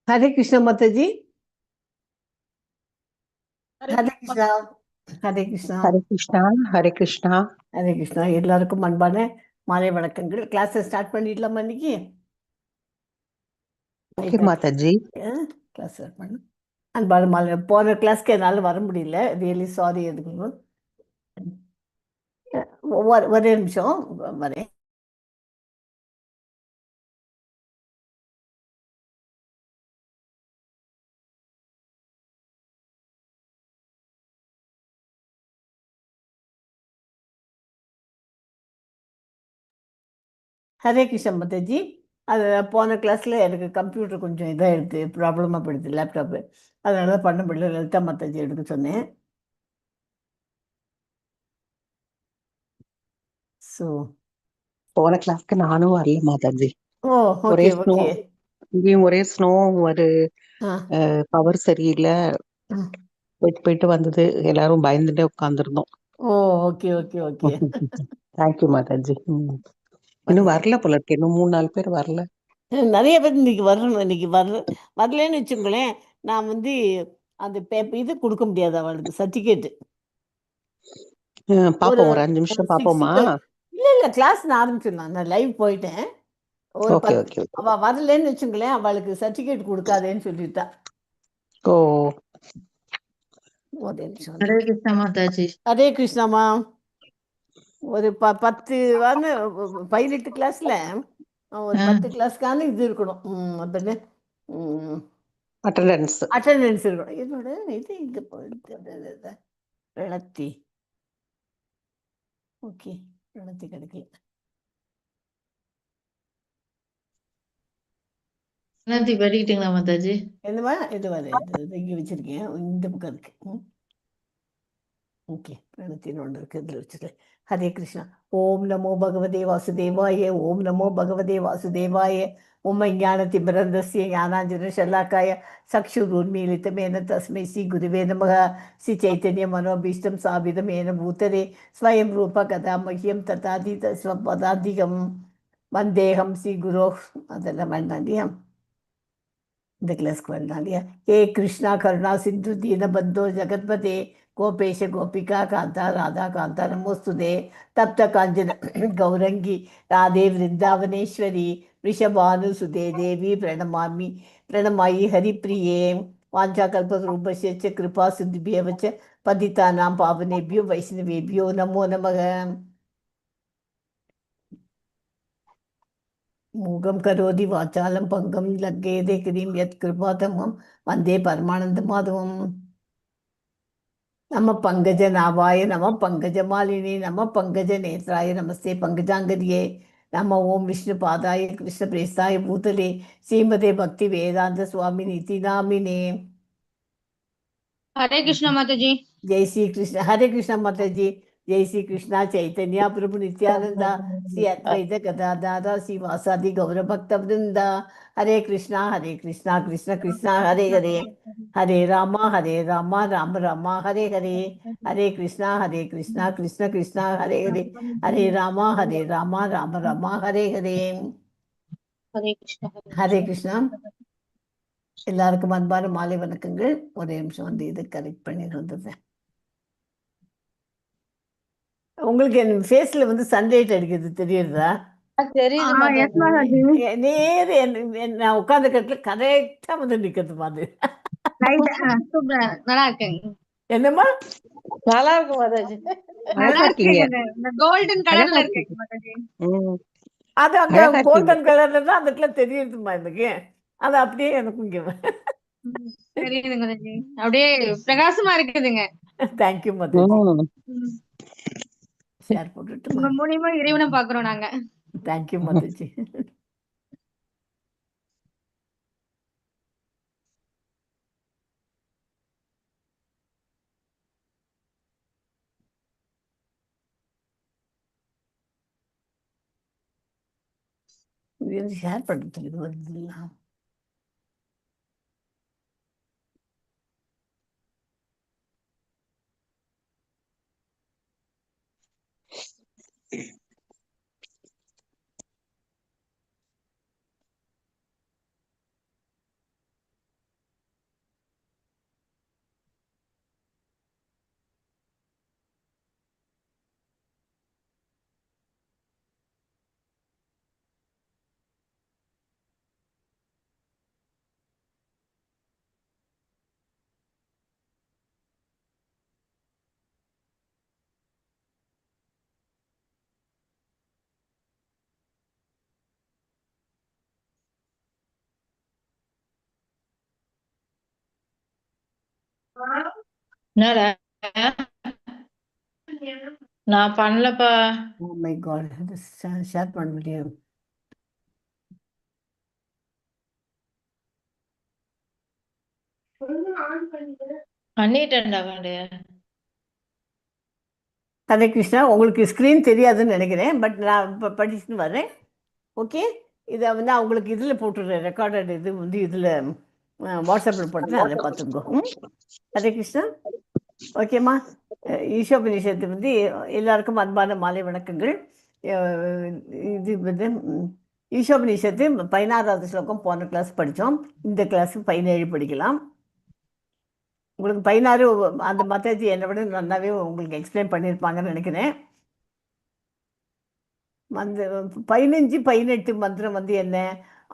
हरे कृष्णा माता जी। हरे कृष्णा। हरे कृष्णा। ஹரே கிருஷ்ணா. ஹரே கிருஷ்ணா. ஹரே கிருஷ்ணா. எல்லாருக்கும் அன்பான மாலை வணக்கங்கள். கிளாஸை ஸ்டார்ட் பண்ணிடலாமா இன்னைக்கு? ஓகே மாதாஜி. கிளாஸ் ஸ்டார்ட் பண்ண அன்பான மாலை. போன கிளாஸ்க்கு என்னால் வர முடியல, ரியலி சாரி. எதுக்கு ஒரே நிமிஷம் வரேன். ஹரே கிருஷ்ணா மாதாஜி. அது போன கிளாஸில் எனக்கு கம்ப்யூட்டர் கொஞ்சம் இதாக எடுத்து ப்ராப்ளமாக போயிடுது, லேப்டாப்பு. அதனால தான் பண்ண முடியல. லலிதா மாதாஜி எடுக்க சொன்னேன். ஸோ போன கிளாஸ்க்கு நானும் வரல மாதாஜி. ஓ ஒரே ஓகே ஸ்னோ, ஓகே. இங்கேயும் ஒரே ஸ்னோ. ஒரு ஆ பவர் சரியில்லை, ஆ. போயிட்டு போயிட்டு வந்தது. எல்லாரும் பயந்துட்டே உட்காந்துருந்தோம். Oh okay okay okay. Thank you Mataji. இன்னும் வரல போல இருக்கு, இன்னும் 3-4 பேர் வரல. நிறைய பேர் இன்னைக்கு வரணும். இன்னைக்கு வரலன்னு வச்சுங்களேன், நான் வந்து அந்த இது கொடுக்க முடியாது அவளுக்கு, சர்டிஃபிகேட். ஒரு பாப்போம், ஒரு 5 நிமிஷம் பாப்போமா? இல்லை இல்லை, கிளாஸ் நான் ஆரம்பிச்சிடலாம். நான் லைவ் போயிட்டேன். ஒரு ஓகே ஓகே ஓகே. அவள் வரலன்னு வச்சுங்களேன், அவளுக்கு சர்டிஃபிகேட் கொடுக்காதேன்னு சொல்லிட்டா. ஓ. ஒரு நிமிஷம். ஹரே கிருஷ்ணா மாதாஜி. ஹரே கிருஷ்ணாமா. ஒரு 10 பைலட் கிளாஸ்ல ஒரு 10 கிளாஸ்க்கான இது இருக்கணும். அப்படின்னு அட்டண்டன்ஸ். அட்டண்டன்ஸ் இருக்கணும். என்னோட இது இங்கே போயிடுது. ரணத்தி. ஓகே, ரணத்தி கிடைக்கல. படிக்கிட்டீங்களா மாதாஜி? என்னவா இது வர இங்கே வச்சிருக்கேன், இந்த பக்கம் இருக்கு. ஓகே, ரணத்தின்னு ஒன்று இருக்கு, இதில் வச்சுருக்கேன். ஹரே கிருஷ்ணா. ஓம் நமோ பகவதே வாசுதேவாய. ஓம் நமோ பகவதே வாசுதேவாய. உம்மை ஞானதிமிரந்தஸ்ய ஞானாஞ்சன ஷலாக்காய சக்ஷுருன்மீலிதமேன தஸ்மை ஸ்ரீ குருவே நமः. ஸ்ரீ சைத்தன்ய மனோபீஷ்டம் சாபிதமேன பூதரே ஸ்வயம் ரூப கதா மஹ்யம் ததாதி ஸ்வபதாதிகம் வந்தேகம் ஸ்ரீ குரோ. அதெல்லாம் வேண்டாம் இல்லையா, இந்த கிளாஸ்க்கு வேண்டாம் இல்லையா. ஹே கிருஷ்ணா கருணா சிந்து தீனபந்தோ ஜெகத்பதே गोपेश गोपिका कांता राधा कांता नमोस्तुते तप्त कांचन गौरंगी राधे वृंदावनेश्वरी वृषभानुसुते देवी प्रणमामि प्रणमायि हरिप्रिये. वाञ्छाकल्पतरुभ्यश्च च कृपा सिन्धुभ्येव च पतितानां पावनेभ्यो वैष्णवेभ्यो नमो नमः. मूगं करोति वाचालं पङ्गं लङ्घयते गिरिं यत्कृपातमं वन्दे परमानन्दमाधवम्. नमः पङ्कजनाभाय नमः पङ्कजमालिनी नमः पङ्कजनेत्राय नमस्ते पङ्कजाङ्गर्ये नमः. ओं विष्णुपादाय कृष्णप्रेष्ठाय भूतले श्रीमते भक्तिवेदान्तस्वामिनीति नामिने. हरे कृष्ण माताजी। जय श्री कृष्ण. हरे कृष्ण माता जी. जय श्री कृष्णा चैतन्य प्रभु नित्यानंदा श्री अद्वैत गदाधर श्रीवासादि गौर भक्त वृंदा. हरे कृष्णा कृष्ण कृष्णा हरे हरे, हरे रामा राम राम हरे हरे. हरे कृष्णा कृष्ण कृष्णा हरे हरे, हरे रामा राम राम हरे हरे. हरे कृष्ण हरे कृष्णा. எல்லாருக்கும் அன்பான மாலை வணக்கங்கள். ஒரே நிமிஷம் வந்து இதை கரெக்ட் பண்ணிட்டு வந்துடுறேன். உங்களுக்கு என் ஃபேஸ்ல வந்து சன்லைட் அடிக்கிறது தெரியுறதா? தெரியுது மாதாஜி. நேரு நான் உட்கார்ந்த கட்டில கரெக்டா வந்து நிக்கிறது மாதிரி. நல்லா இருக்கேங்க. என்னம்மா? நல்லா இருக்கு மாதாஜி. அழகா இருக்கீங்க. இந்த கோல்டன் கலர்ல இருக்கேங்க மாதாஜி. அது அந்த அழகா இருக்கீங்க. கோல்டன் கலர்ல தான் அந்த இடத்துல தெரியுதுமா எனக்கு. அது அப்படியே எனக்கும் இங்க தெரியுதுங்க மாதாஜி. அப்படியே பிரகாசமா இருக்குதுங்க. தேங்க்யூ மாதாஜி. ஷேர் போட்டுட்டு உங்க மூலியமா இறைவனை பாக்குறோம் நாங்க. தேங்க்யூ மாதாஜி. இது ஷேர் பண்ணுறதுக்கு இது வருது இல்லை. என்னடா நான் பண்ணலப்பா. ஓ மை காட், ஷேர் பண்ண முடியும். பண்ணிட்டேன்டா கண்டு. ஹரே கிருஷ்ணா, உங்களுக்கு ஸ்க்ரீன் தெரியாதுன்னு நினைக்கிறேன், பட் நான் இப்போ படிச்சுட்டு வரேன். ஓகே, இதை வந்து அவங்களுக்கு இதில் போட்டுடுறேன், ரெக்கார்டட் இது வந்து இதில் வாட்ஸ்அப்பில் போட்டுறேன், அதை பார்த்துக்கோ. ஹரே கிருஷ்ணா. ஓகேம்மா. ஈஷோபநிஷத்து வந்து எல்லாருக்கும் அன்பான மாலை வணக்கங்கள். இது வந்து ஈஷோபநிஷத்து 16வது ஸ்லோகம் போன கிளாஸ் படித்தோம். இந்த கிளாஸ் 17 படிக்கலாம். உங்களுக்கு 16 அந்த மத்தாஜி என்னை விட நல்லாவே உங்களுக்கு எக்ஸ்பிளைன் பண்ணியிருப்பாங்கன்னு நினைக்கிறேன். அந்த 15, 18 மந்திரம் வந்து என்ன?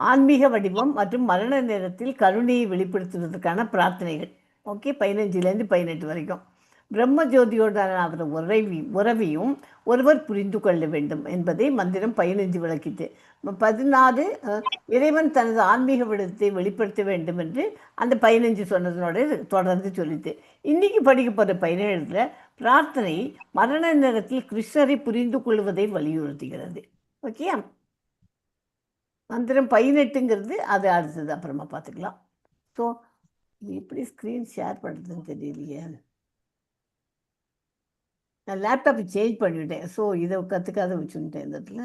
ஆன்மீக வடிவம் மற்றும் மரண நேரத்தில் கருணையை வெளிப்படுத்துவதற்கான பிரார்த்தனைகள். ஓகே, 15லேருந்து 18 வரைக்கும். பிரம்ம ஜோதியோடான அவர் உறவையும் ஒருவர் புரிந்து கொள்ள வேண்டும் என்பதை மந்திரம் 15 விளக்கிட்டு. 16 இறைவன் தனது ஆன்மீக விடத்தை வெளிப்படுத்த வேண்டும் என்று அந்த 15 சொன்னதனோட தொடர்ந்து சொல்லிட்டு, இன்னைக்கு படிக்க போகிற 17ல் பிரார்த்தனை மரண நேரத்தில் கிருஷ்ணரை புரிந்து கொள்வதை வலியுறுத்துகிறது. ஓகே, மந்திரம் 18ங்கிறது அது அடுத்தது, அப்புறமா பார்த்துக்கலாம். ஸோ எப்படி ஸ்க்ரீன் ஷேர் பண்ணுறதுன்னு தெரியலையே. நான் லேப்டாப் சேஞ்ச் பண்ணிவிட்டேன், ஸோ இதை கற்றுக்காத வச்சுட்டேன் இந்த இடத்துல.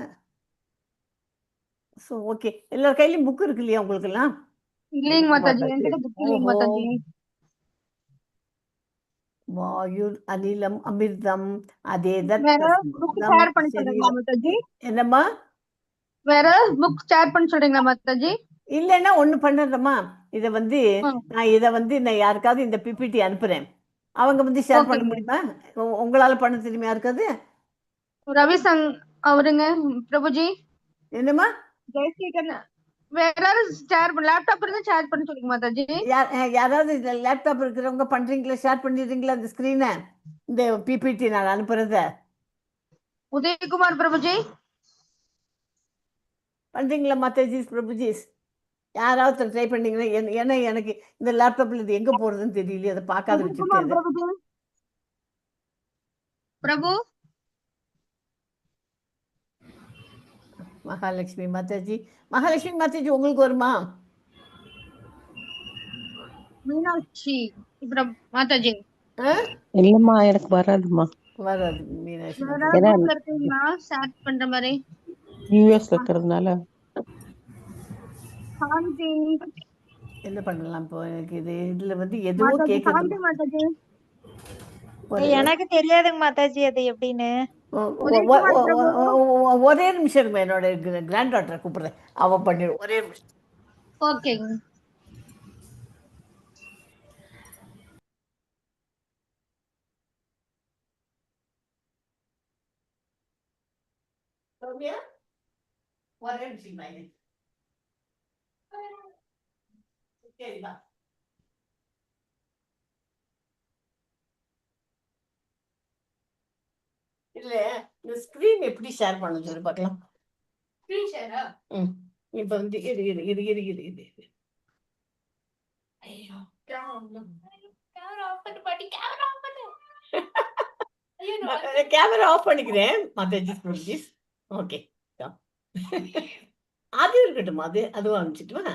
ஸோ ஓகே, எல்லார் கையிலையும் புக் இருக்கு இல்லையா உங்களுக்கெல்லாம்? இல்லைங்க மாதாஜி, என்கிட்ட புக் இல்லைங்க ஓஹோ. மாதாஜி. வாயு அனிலம் அமிர்தம் அதே வேற புக் ஷேர் பண்ண சொல்றீங்களா மாதாஜி? என்னம்மா? வேற புக் ஷேர் பண்ண சொல்றீங்களா மாதாஜி? இல்லைன்னா ஒன்று பண்ணுறேம்மா, இதை வந்து ம். நான் யாருக்காவது இந்த பிபிடி அனுப்புகிறேன், அவங்க வந்து ஷேர் பண்ண ஓகேங்க. முடியுமா? உங்களால் பண்ண தெரியுமா யாருக்காவது? ரவி சங் அவருங்க, பிரபுஜி, என்னம்மா? ஜெயசேகர், வேற யாரும் லேப்டாப் இருந்தா ஷேர் பண்ண சொல்லுங்க மாதாஜி. யாராவது லேப்டாப் இருக்கிறவங்க பண்ணுறீங்களா? ஷேர் பண்ணிடுறீங்களா அந்த ஸ்க்ரீனை, இந்த பிபிடி நான் அனுப்புகிறத? உதயகுமார் பிரபுஜி, பண்ணுறீங்களா மாதாஜிஸ் பிரபுஜிஸ்? யாராவது ட்ரை பண்ணீங்கன்னா ஏன்னா எனக்கு இந்த லேப்டாப்பில் இது எங்கே போகிறதுன்னு தெரியலையே, அதை பார்க்காத வச்சுட்டு. உதயகுமார் பிரபுஜி, பிரபு, மகாலட்சுமி மாதாஜி, மகாலட்சுமி மாதாஜி உங்களுக்கு வருமா? மீனாட்சி மாதாஜி, இல்லம்மா எனக்கு வராதுமா. வராது மீனாட்சி வேற மாதாஜி. ஏன்னா குரூப்ல இருக்கீங்களா ஷேர் பண்ற மாதிரி? யூஎஸ்ல இருக்கிறதுனால சாந்தி என்ன பண்ணலாம் இப்போ? எனக்கு இதில் வந்து எதுவும் மாதாஜி, கேட்குறது. சாந்தி மாதாஜி, எனக்கு தெரியாதுங்க மாதாஜி அது எப்படின்னு. உதயகுமார் பிரபு, ஒரே நிமிஷம் இருங்க, என்னோட கிராண்ட் டாட்டரை கூப்பிடுறேன், அவன் பண்ணிடு. ஒரே நிமிஷம். ஓகேங்க. சௌமியா, ஒரே நிமிஷம் பாருங்க. சரிப்பா. இல்ல, இந்த ஸ்கிரீன் எப்படி ஷேர் பண்ண சொல்லி பார்க்கலாம். ஸ்கிரீன் ஷேரா? ம். இப்போ வந்து இரு இரு இரு இரு இரு இரு இரு. ஐயோ, கேமரா ஆஃப் பண்ணு பாட்டி, கேமரா ஆஃப் பண்ணு. கேமரா ஆஃப் பண்ணிக்கிறேன் மாதாஜி ப்ளீஸ். ஓகே, அது இருக்கட்டும், அதுவும் அனுப்பிச்சிட்டு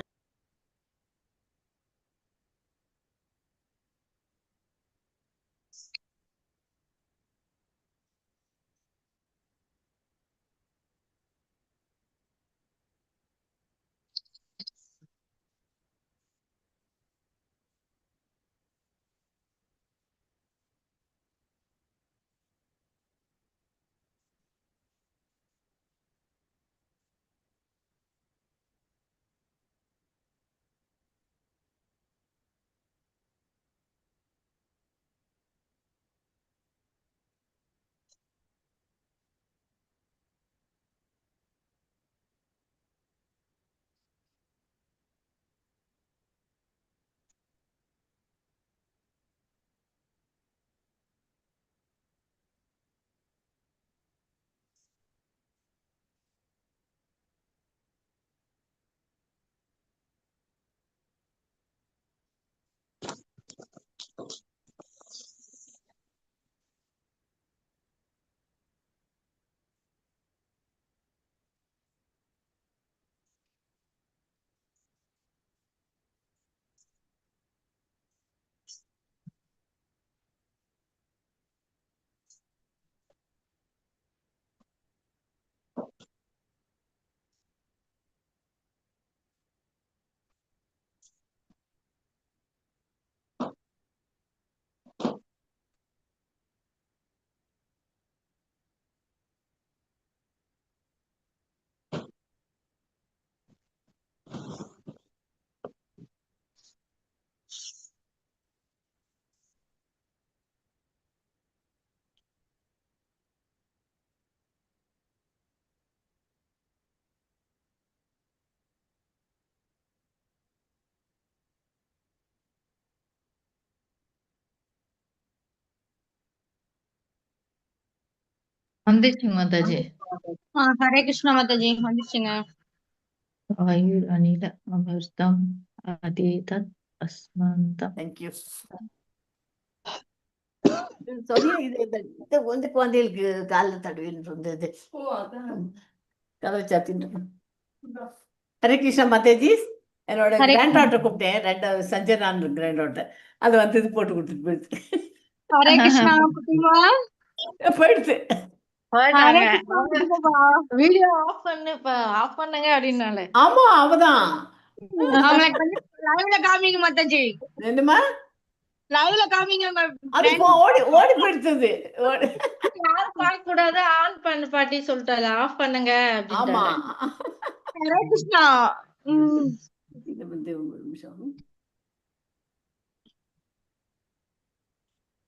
வந்துச்சுங்க மாதாஜி. ஹரே கிருஷ்ணா மாதாஜி வந்துச்சுங்க. ஆயுர் அனில அமிர்தம் அதேதத் அஸ்மந்தம். தேங்க்யூ. சொன்னியா இது இந்த வந்து குழந்தைகளுக்கு காலில் தடவின்னு இருந்தது. கதவை சாத்தின்னு. ஹரே கிருஷ்ணா மாதாஜி. என்னோட ஹரே கிராண்ட் டாட்டர் கூப்பிட்டேன், 2 சஞ்சனான் கிராண்ட் டாட்டர். அது வந்து இது போட்டு கொடுத்துட்டு போயிடுச்சு. ஹரே கிருஷ்ணா குட்டிமா. போயிடுச்சு. ஹரே போயிட்டாங்க. கிருஷ்ணா அவங்க குட்டிமா. வீடியோ ஆஃப் பண்ணுங்க அப்படின்னாலே. ஆமா அவதான். அவங்களை கொஞ்சம் லைவ்ல காமிங்க மாதாஜி. என்னமா லைவ்ல காமிங்க. அது ஓடி ஓடி போயிடுச்சு. யாரும் பார்க்க கூடாது, ஆன் பண்ணு பாட்டி சொல்லிட்டாரு, ஆஃப் பண்ணுங்க ஆமா. அப்படின்ட்டாரு. ஹரே கிருஷ்ணா. இது வந்து ஒரு நிமிஷம்.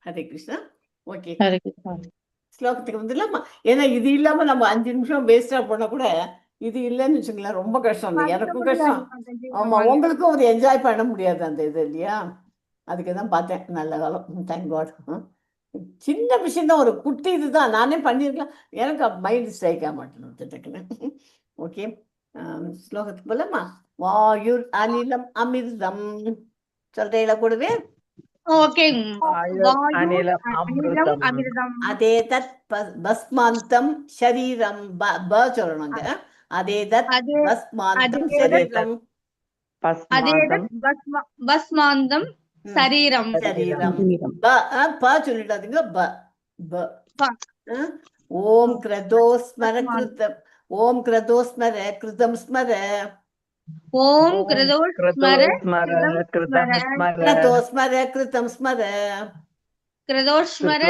ஹரே கிருஷ்ணா. ஓகே, ஹரே கிருஷ்ணா. ஸ்லோகத்துக்கு வந்துடலாமா? ஏன்னா இது இல்லாம நம்ம 5 நிமிஷம் வேஸ்டா போனா கூட, இது இல்லைன்னு வச்சுங்களேன் ரொம்ப கஷ்டம். எனக்கும் கஷ்டம். ஆமா, உங்களுக்கும் ஒரு என்ஜாய் பண்ண முடியாது அந்த இது இல்லையா? அதுக்கு தான் பார்த்தேன். நல்ல காலம், தேங்க் காட். சின்ன விஷயம் தான், ஒரு குட்டி இதுதான், நானே பண்ணியிருக்கலாம். எனக்கு மைண்ட் ஸ்ட்ரைக் ஆக மாட்டேன்னு டக்குன்னு. ஓகே, ஸ்லோகத்துக்கு போலாமா? வாயுர் அனிலம் அமிர்தம் சொல்றீங்களா கூடவே? ஓகே. ஆயுர் அனிலம் அமிர்தம். அமிர்தம். அதே தத் பஸ்மாந்தம் ஷரீரம். ப சொல்லணுங்க. அதே தத் பஸ்மாந்தம் ஷரீரம். பஸ்மாதம் பஸ்மாந்தம் சரீரம். சரீரம். சரீரம். ப சொல்லிடாதீங்க. ப ப ப. ஓம் கிரதோஸ்மர கிருதம். ஓம் கிரதோஸ்மர கிருதம் ஸ்மர. ஓம் கிருதோல் ஸ்மர கிருதம் ஸ்மர. கிரதோஸ்மர கிருதம் ஸ்மர. கிருதோஸ்மர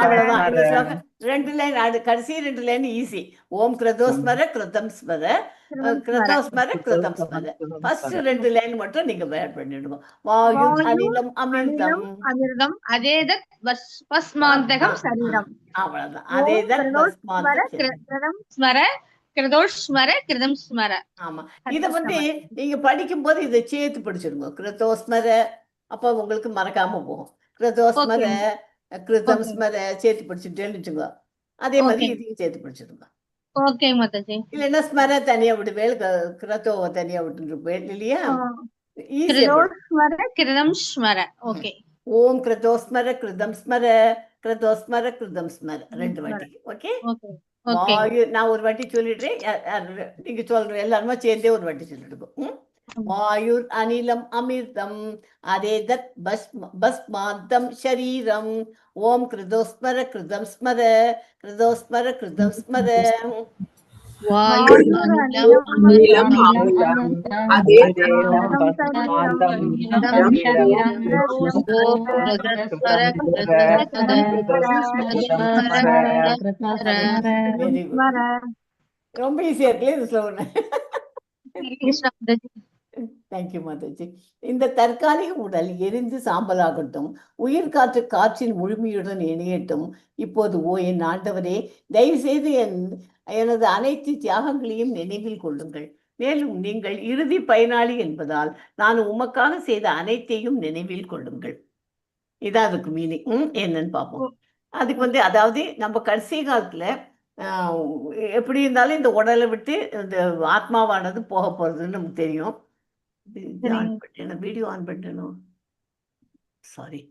அவ்வளவுதான் இந்த ஸ்லோகம். 2 லைன், கடைசி 2 லைன் ஈஸி. ஓம் கிரதோஸ்மர கிருதம் ஸ்மர. கிரதோஸ்மர கிருதம் ஸ்மர. ஃபர்ஸ்ட் 2 லைன் மட்டும் நீங்க வேட் பண்ணிடுங்க. வாயு அனிலம் அமிர்தம். அமிர்தம் அதேதத் பஸ்மாந்தகம் சரீரம். அவ்வளவுதான். அதேதான் பஸ்மாந்தம் சரீரம். கிருதம் ஸ்மர கிருதோஸ்மர கிருதம் ஸ்மர. ஆமா, இத வந்து நீங்க படிக்கும் போது இதை சேர்த்து படிச்சிருங்க. கிருதோஸ்மர, அப்ப உங்களுக்கு மறக்காம போகும். கிருதோஸ்மர கிருதம் ஸ்மர சேர்த்து படிச்சுட்டேன்னு வச்சுங்க. அதே மாதிரி இதையும் சேர்த்து படிச்சிருங்க. ஓகே மாதாஜி. இல்லைன்னா ஸ்மர தனியா விடுவேல், கிரதோவை தனியா விட்டுருப்பேன் இல்லையா? கிருதோஸ்மர கிருதம் ஸ்மர. ஓகே. ஓம் கிருதோஸ்மர கிருதம் ஸ்மர. கிருதோஸ்மர கிருதம் ஸ்மர 2 வாட்டி. ஓகே, வாயு நான் ஒரு வாட்டி சொல்லிடுறேன், நீங்க சொல்ற எல்லாருமே சேர்ந்தே ஒரு வாட்டி சொல்லிடுங்க. வாயுர் அனிலம் அமிர்தம் அதே தத் பஸ்மாந்தம் ஷரீரம். ஓம் கிருதோஸ்மர கிருதம் ஸ்மர. கிருதோஸ்மர கிருதம் ஸ்மர. ரொம்ப ஈஸியா இருக்குல்ல இந்த ஸ்லோகன். தேங்க்யூ மாதாஜி. இந்த தற்காலிக உடல் எரிந்து சாம்பலாகட்டும், உயிர் காற்று காற்றின் முழுமையுடன் இணையட்டும். இப்போது என் ஆண்டவரே, தயவு செய்து எனது அனைத்து தியாகங்களையும் நினைவில் கொள்ளுங்கள். மேலும் நீங்கள் இறுதி பயனாளி என்பதால் நான் உமக்காக செய்த அனைத்தையும் நினைவில் கொள்ளுங்கள். இதான் அதுக்கு மீனிங். என்னன்னு பார்ப்போம். அதுக்கு வந்து அதாவது நம்ம கடைசி காலத்துல எப்படி இருந்தாலும் இந்த உடலை விட்டு இந்த ஆத்மாவானது போக போறதுன்னு நமக்கு தெரியும். வீடியோ ஆன் பண்ணணும். சாரி.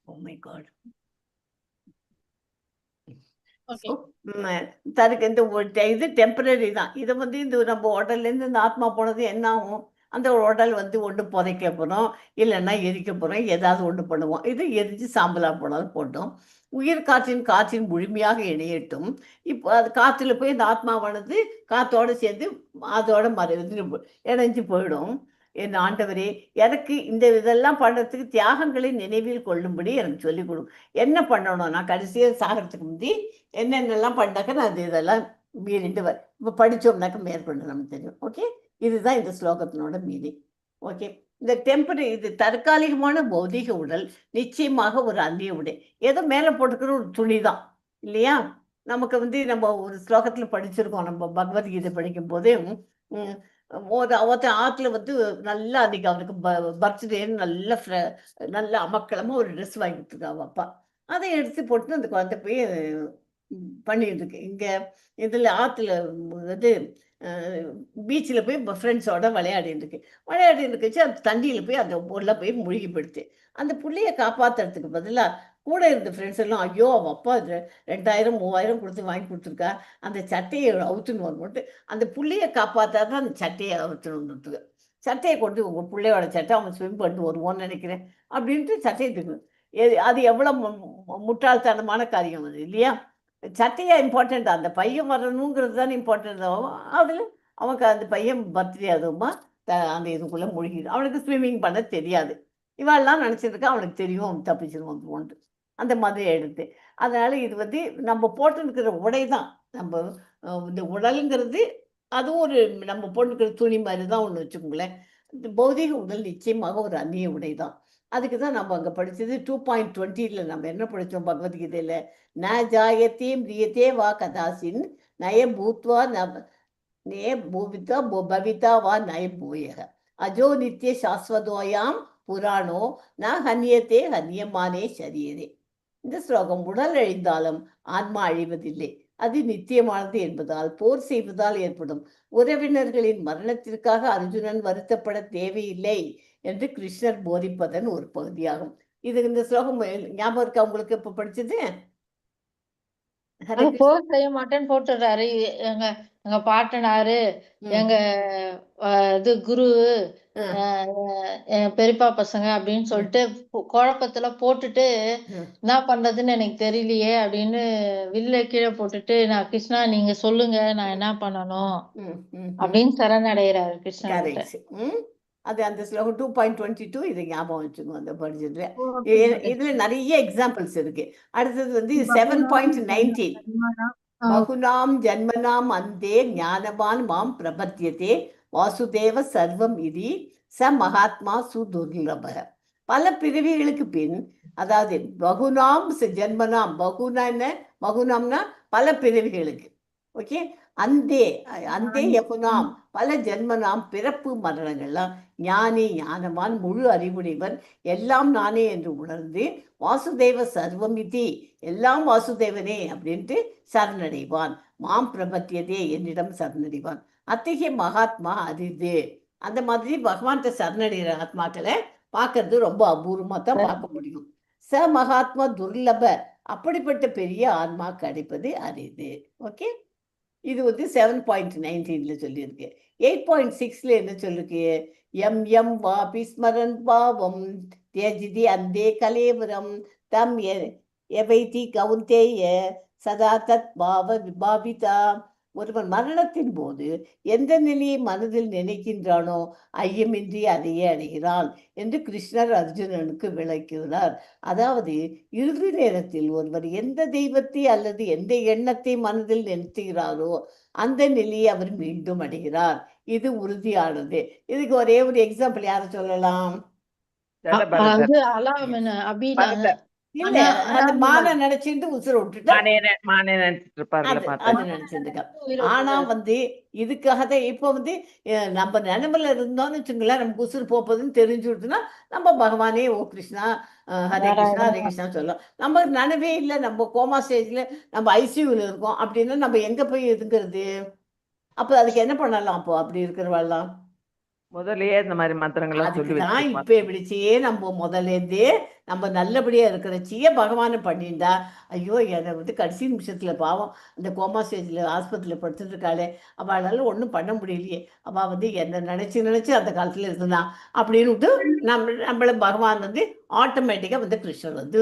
Oh my god. தனக்கு இந்த இது டெம்பரரி தான். இதை வந்து இந்த நம்ம உடல்ல இருந்து இந்த ஆத்மா போனது என்ன ஆகும்? அந்த உடல் வந்து ஒன்று புதைக்க போறோம், இல்லைன்னா எரிக்க போறோம், ஏதாவது ஒன்று பண்ணுவோம். இது எரிஞ்சு சாம்பலா போனாலும் போட்டோம். உயிர் காற்றின் முழுமையாக இணையட்டும். இப்போ அது காற்றுல போய் இந்த ஆத்மாவானது காத்தோடு சேர்ந்து அதோட இணைஞ்சு போயிடும். என் ஆண்டவரே, எனக்கு இந்த இதெல்லாம் பண்ணுறதுக்கு தியாகங்களை நினைவில் கொள்ளும்படி எனக்கு சொல்லிக் கொடு. என்ன பண்ணணும்? நான் கடைசியாக சாகிறதுக்கு முந்தி என்னென்னலாம் பண்ணாக்க நான் அது இதெல்லாம் மீறிட்டு இப்போ படித்தோம்னாக்க மேற்கொண்டு நமக்கு தெரியும். ஓகே, இதுதான் இந்த ஸ்லோகத்தினோட மீனிங். ஓகே, இந்த டெம்பரரி, இது தற்காலிகமான பௌதிக உடல் நிச்சயமாக ஒரு அந்நிய உடை. ஏதோ மேலே போட்டுக்கிற ஒரு துணி தான் இல்லையா? நமக்கு வந்து நம்ம ஒரு ஸ்லோகத்தில் படிச்சிருக்கோம். நம்ம பகவத்கீதை படிக்கும் போதே ஒருத்தன் ஆற்றுல வந்து நல்லா அன்னைக்கு அவனுக்கு பர்த்டேன்னு நல்ல அமக்களமாக ஒரு ட்ரெஸ் வாங்கி கொடுத்துருக்காங்க அப்பா. அதை எடுத்து போட்டு அந்த குழந்தை போய் பண்ணிட்டு இருக்கு. இங்க இதுல ஆத்துல இது பீச்சில் போய் ஃப்ரெண்ட்ஸோட விளையாடிட்டு இருக்கு. விளையாடிட்டு இருக்குச்சு, அந்த தண்ணியில போய் அந்த உள்ள போய் முழுகி போயிடுச்சு. அந்த புள்ளைய காப்பாத்துறதுக்கு பதிலா கூட இருந்த ஃப்ரெண்ட்ஸ் எல்லாம், ஐயோ அவ அப்பா 2000 3000 கொடுத்து வாங்கி கொடுத்துருக்கா, அந்த சட்டையை அவுத்துன்னு வரணும்ட்டு அந்த புள்ளைய காப்பாத்தாதான் அந்த சட்டையை அவுத்துணுன்றது. சட்டையை கொண்டு உங்க பிள்ளையோட சட்டை அவன் ஸ்விம் பண்ணிட்டு வருவான்னு நினைக்கிறேன் அப்படின்ட்டு சட்டையை தூக்கணும். அது எவ்வளோ முட்டாள்தனமான காரியம் அது இல்லையா? சட்டையா இம்பார்ட்டண்ட், அந்த பையன் வரணுங்கிறது தான் இம்பார்ட்டன்ட். அதில் அவனுக்கு அந்த பையன் பர்த்டே அதுவுமா அந்த இதுக்குள்ளே முழுகிடும். அவனுக்கு ஸ்விம்மிங் பண்ண தெரியாது. இவாள்லாம் நினச்சிருக்கா அவனுக்கு தெரியும், அவன் தப்பிச்சிடும் வந்துருவோன்ட்டு. அந்த மாதிரி எடுத்து அதனால் இது வந்து நம்ம போட்டுருக்கிற உடை தான். நம்ம இந்த உடலுங்கிறது அதுவும் ஒரு நம்ம போட்டுக்கிற துணி மாதிரி தான் ஒன்று வச்சுக்கோங்களேன். இந்த பௌதீக உடல் நிச்சயமாக ஒரு அந்நிய உடை தான். அதுக்கு தான் நம்ம அங்கே படித்தது 2.20 நம்ம என்ன படித்தோம் பகவத்கீதையில், ந ஜாயத்தே மிரியத்தே வா கதாசின் நய பூத்வா நே பூவிதா பவிதா வா நய பூயக அஜோ நித்திய சாஸ்வதோயாம் புராணோ ந ஹன்யத்தே ஹன்யமானே சரீரே. இந்த ஸ்லோகம், உடல் அழிந்தாலும் ஆன்மா அழிவதில்லை, அது நித்தியமானது என்பதால் போர் செய்வதால் ஏற்படும் உறவினர்களின் மரணத்திற்காக அர்ஜுனன் வருத்தப்பட தேவையில்லை என்று கிருஷ்ணர் போதிப்பதன் ஒரு பகுதியாகும். இது இந்த ஸ்லோகம் ஞாபகம் இருக்கா உங்களுக்கு? இப்ப படிச்சது போர் செய்ய மாட்டேன்னு போட்டுடுறாரு. எங்க எங்க பாட்டனாரு, எங்க இது குரு, என் பெரியப்பா பசங்க அப்படின்னு சொல்லிட்டு குழப்பத்துல போட்டுட்டு என்ன பண்றதுன்னு எனக்கு தெரியலையே அப்படின்னு வில்ல கீழே போட்டுட்டு, நான் கிருஷ்ணா நீங்க சொல்லுங்க நான் என்ன பண்ணணும் அப்படின்னு சரணடைகிறாரு கிருஷ்ணன். அது அந்த ஸ்லோகம் 2.22 இது ஞாபகம் வச்சுக்கணும் அந்த படிச்சதுல. இதுல நிறைய எக்ஸாம்பிள்ஸ் இருக்கு. அடுத்தது வந்து 7.19 பகுனாம் ஜன்மனாம் அந்தே ஞானவான் மாம் பிரபத்தியதே வாசுதேவ சர்வம் இதி ச மகாத்மா சுதுர்லப. பல பிறவிகளுக்கு பின், அதாவது பகுனாம் ஜன்மனாம், பகுனாம்னா பல பிறவிகளுக்கு, ஓகே, அந்தே யகுனாம் பல ஜென்மனாம் பிறப்பு மரணங்கள்லாம் ஞானி ஞானவான் முழு அறிவுடையவன் எல்லாம் நானே என்று உணர்ந்து வாசுதேவ சர்வமிதி எல்லாம் வாசுதேவனே அப்படின்ட்டு சரணடைவான். மாம் பிரபத்தியதே என்னிடம் சரணடைவான். அத்தகைய மகாத்மா அரிது. அந்த மாதிரி பகவான்கிட்ட சரணடைகிற ஆத்மாக்களை பார்க்கறது ரொம்ப அபூர்வமாக தான் பார்க்க முடியும். ச மகாத்மா துர்லப, அப்படிப்பட்ட பெரிய ஆன்மா கிடைப்பது அரிது. ஓகே, இது வந்து 7.19 சொல்லியிருக்கு. 8.6 என்ன சொல்லிருக்கு? எம் எம் வாபி ஸ்மரன் பாவம் தியஜிதி அந்தே கலேவரம் தம் எவைதி கவுந்தேய சதா தத் பாபிதா. ஒருவன் மரணத்தின் போது எந்த நிலையை மனதில் நினைக்கின்றானோ ஐயமின்றி அதையே அடைகிறான் என்று கிருஷ்ணர் அர்ஜுனனுக்கு விளக்குகிறார். அதாவது இறுதி நேரத்தில் ஒருவர் எந்த தெய்வத்தை அல்லது எந்த எண்ணத்தை மனதில் நிறுத்துகிறாரோ அந்த நிலையை அவர் மீண்டும் அடைகிறார். இது உறுதியானது. இதுக்கு ஒரே ஒரு எக்ஸாம்பிள் யார சொல்லலாம்? இல்ல, அந்த மான நினைச்சிட்டு உசுர விட்டுட்டா அது நினைச்சிருக்க. ஆனா வந்து இதுக்காக தான் இப்ப வந்து நம்ம நினைவுல இருந்தோம்னு வச்சுங்களேன், நமக்கு உசுறு போப்பதுன்னு தெரிஞ்சு விட்டுனா நம்ம பகவானே ஓ கிருஷ்ணா ஹரே கிருஷ்ணா ஹரே கிருஷ்ணா சொல்லலாம். நம்ம நினைவே இல்லை, நம்ம கோமா ஸ்டேஜ்ல நம்ம ஐசியூல இருக்கோம் அப்படின்னா நம்ம எங்க போய் இருக்கிறது? அப்ப அதுக்கு என்ன பண்ணலாம்? அப்போ அப்படி இருக்கிறவாள்லாம் முதல்லயே இந்த மாதிரி மந்திரங்கள்லாம் சொல்லி அதுக்குதான் இப்ப எப்படிச்சியே நம்ம முதல்லேருந்தே நம்ம நல்லபடியா இருக்கிறச்சியே பகவானை பண்ணிண்டா, ஐயோ என்னை வந்து கடைசி நிமிஷத்துல பாவம் அந்த கோமா ஸ்டேஜ்ல ஆஸ்பத்திரியில படுத்துட்டு இருக்காளே, அவளால ஒன்றும் பண்ண முடியலையே, அவ வந்து என்ன நினைச்சு அந்த காலத்துல இருந்தான் அப்படின்னு நம்மள பகவான் வந்து ஆட்டோமேட்டிக்கா வந்து கிருஷ்ணர் வந்து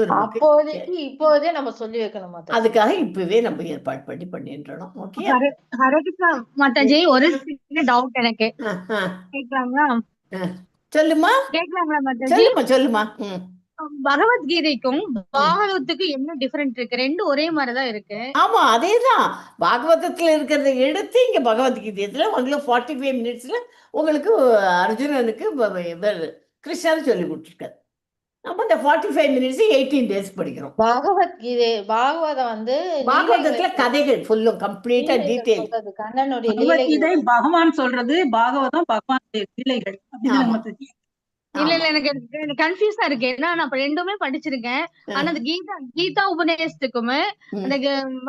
இப்போதே நம்ம சொல்லி வைக்கணும். அதுக்காக இப்பவே நம்ம ஏற்பாடு பண்ணின்றோம். ஓகே, ஹரே கிருஷ்ணா மாதாஜி, ஒரு டவுட் எனக்கு கேட்கலாங்களா? சொல்லுமா கேட்கலாங்களா மாதாஜி? சொல்லுமா. பகவத்கீதைக்கும் பாகவத்துக்கும் என்ன டிஃபரெண்ட் இருக்கு? ரெண்டும் ஒரே மாதிரிதான் இருக்கு. ஆமா, அதேதான். பாகவதத்துல இருக்கிறத எடுத்து இங்க பகவத்கீதையில உங்களுக்கு 45 மினிட்ஸ்ல உங்களுக்கு அர்ஜுனனுக்கு கிருஷ்ணர் சொல்லி கொடுத்துருக்காரு. நம்ம இந்த 45 மினிட்ஸ் 18 டேஸ் படிக்கிறோம். பாகவதம் வந்து பாகவதத்துல கதைகள் ஃபுல்லும் கம்ப்ளீட்டா டீடைல். கண்ணனுடைய பகவான் சொல்றது, பாகவதம் பகவானுடைய லீலைகள். இல்ல ஆமா. எனக்கு கன்ஃபியூஸா இருக்கு. ஏன்னா நான் இப்ப ரெண்டுமே படிச்சிருக்கேன். ஆனா அந்த கீதா உபநிஷத்துக்குமே ம். அந்த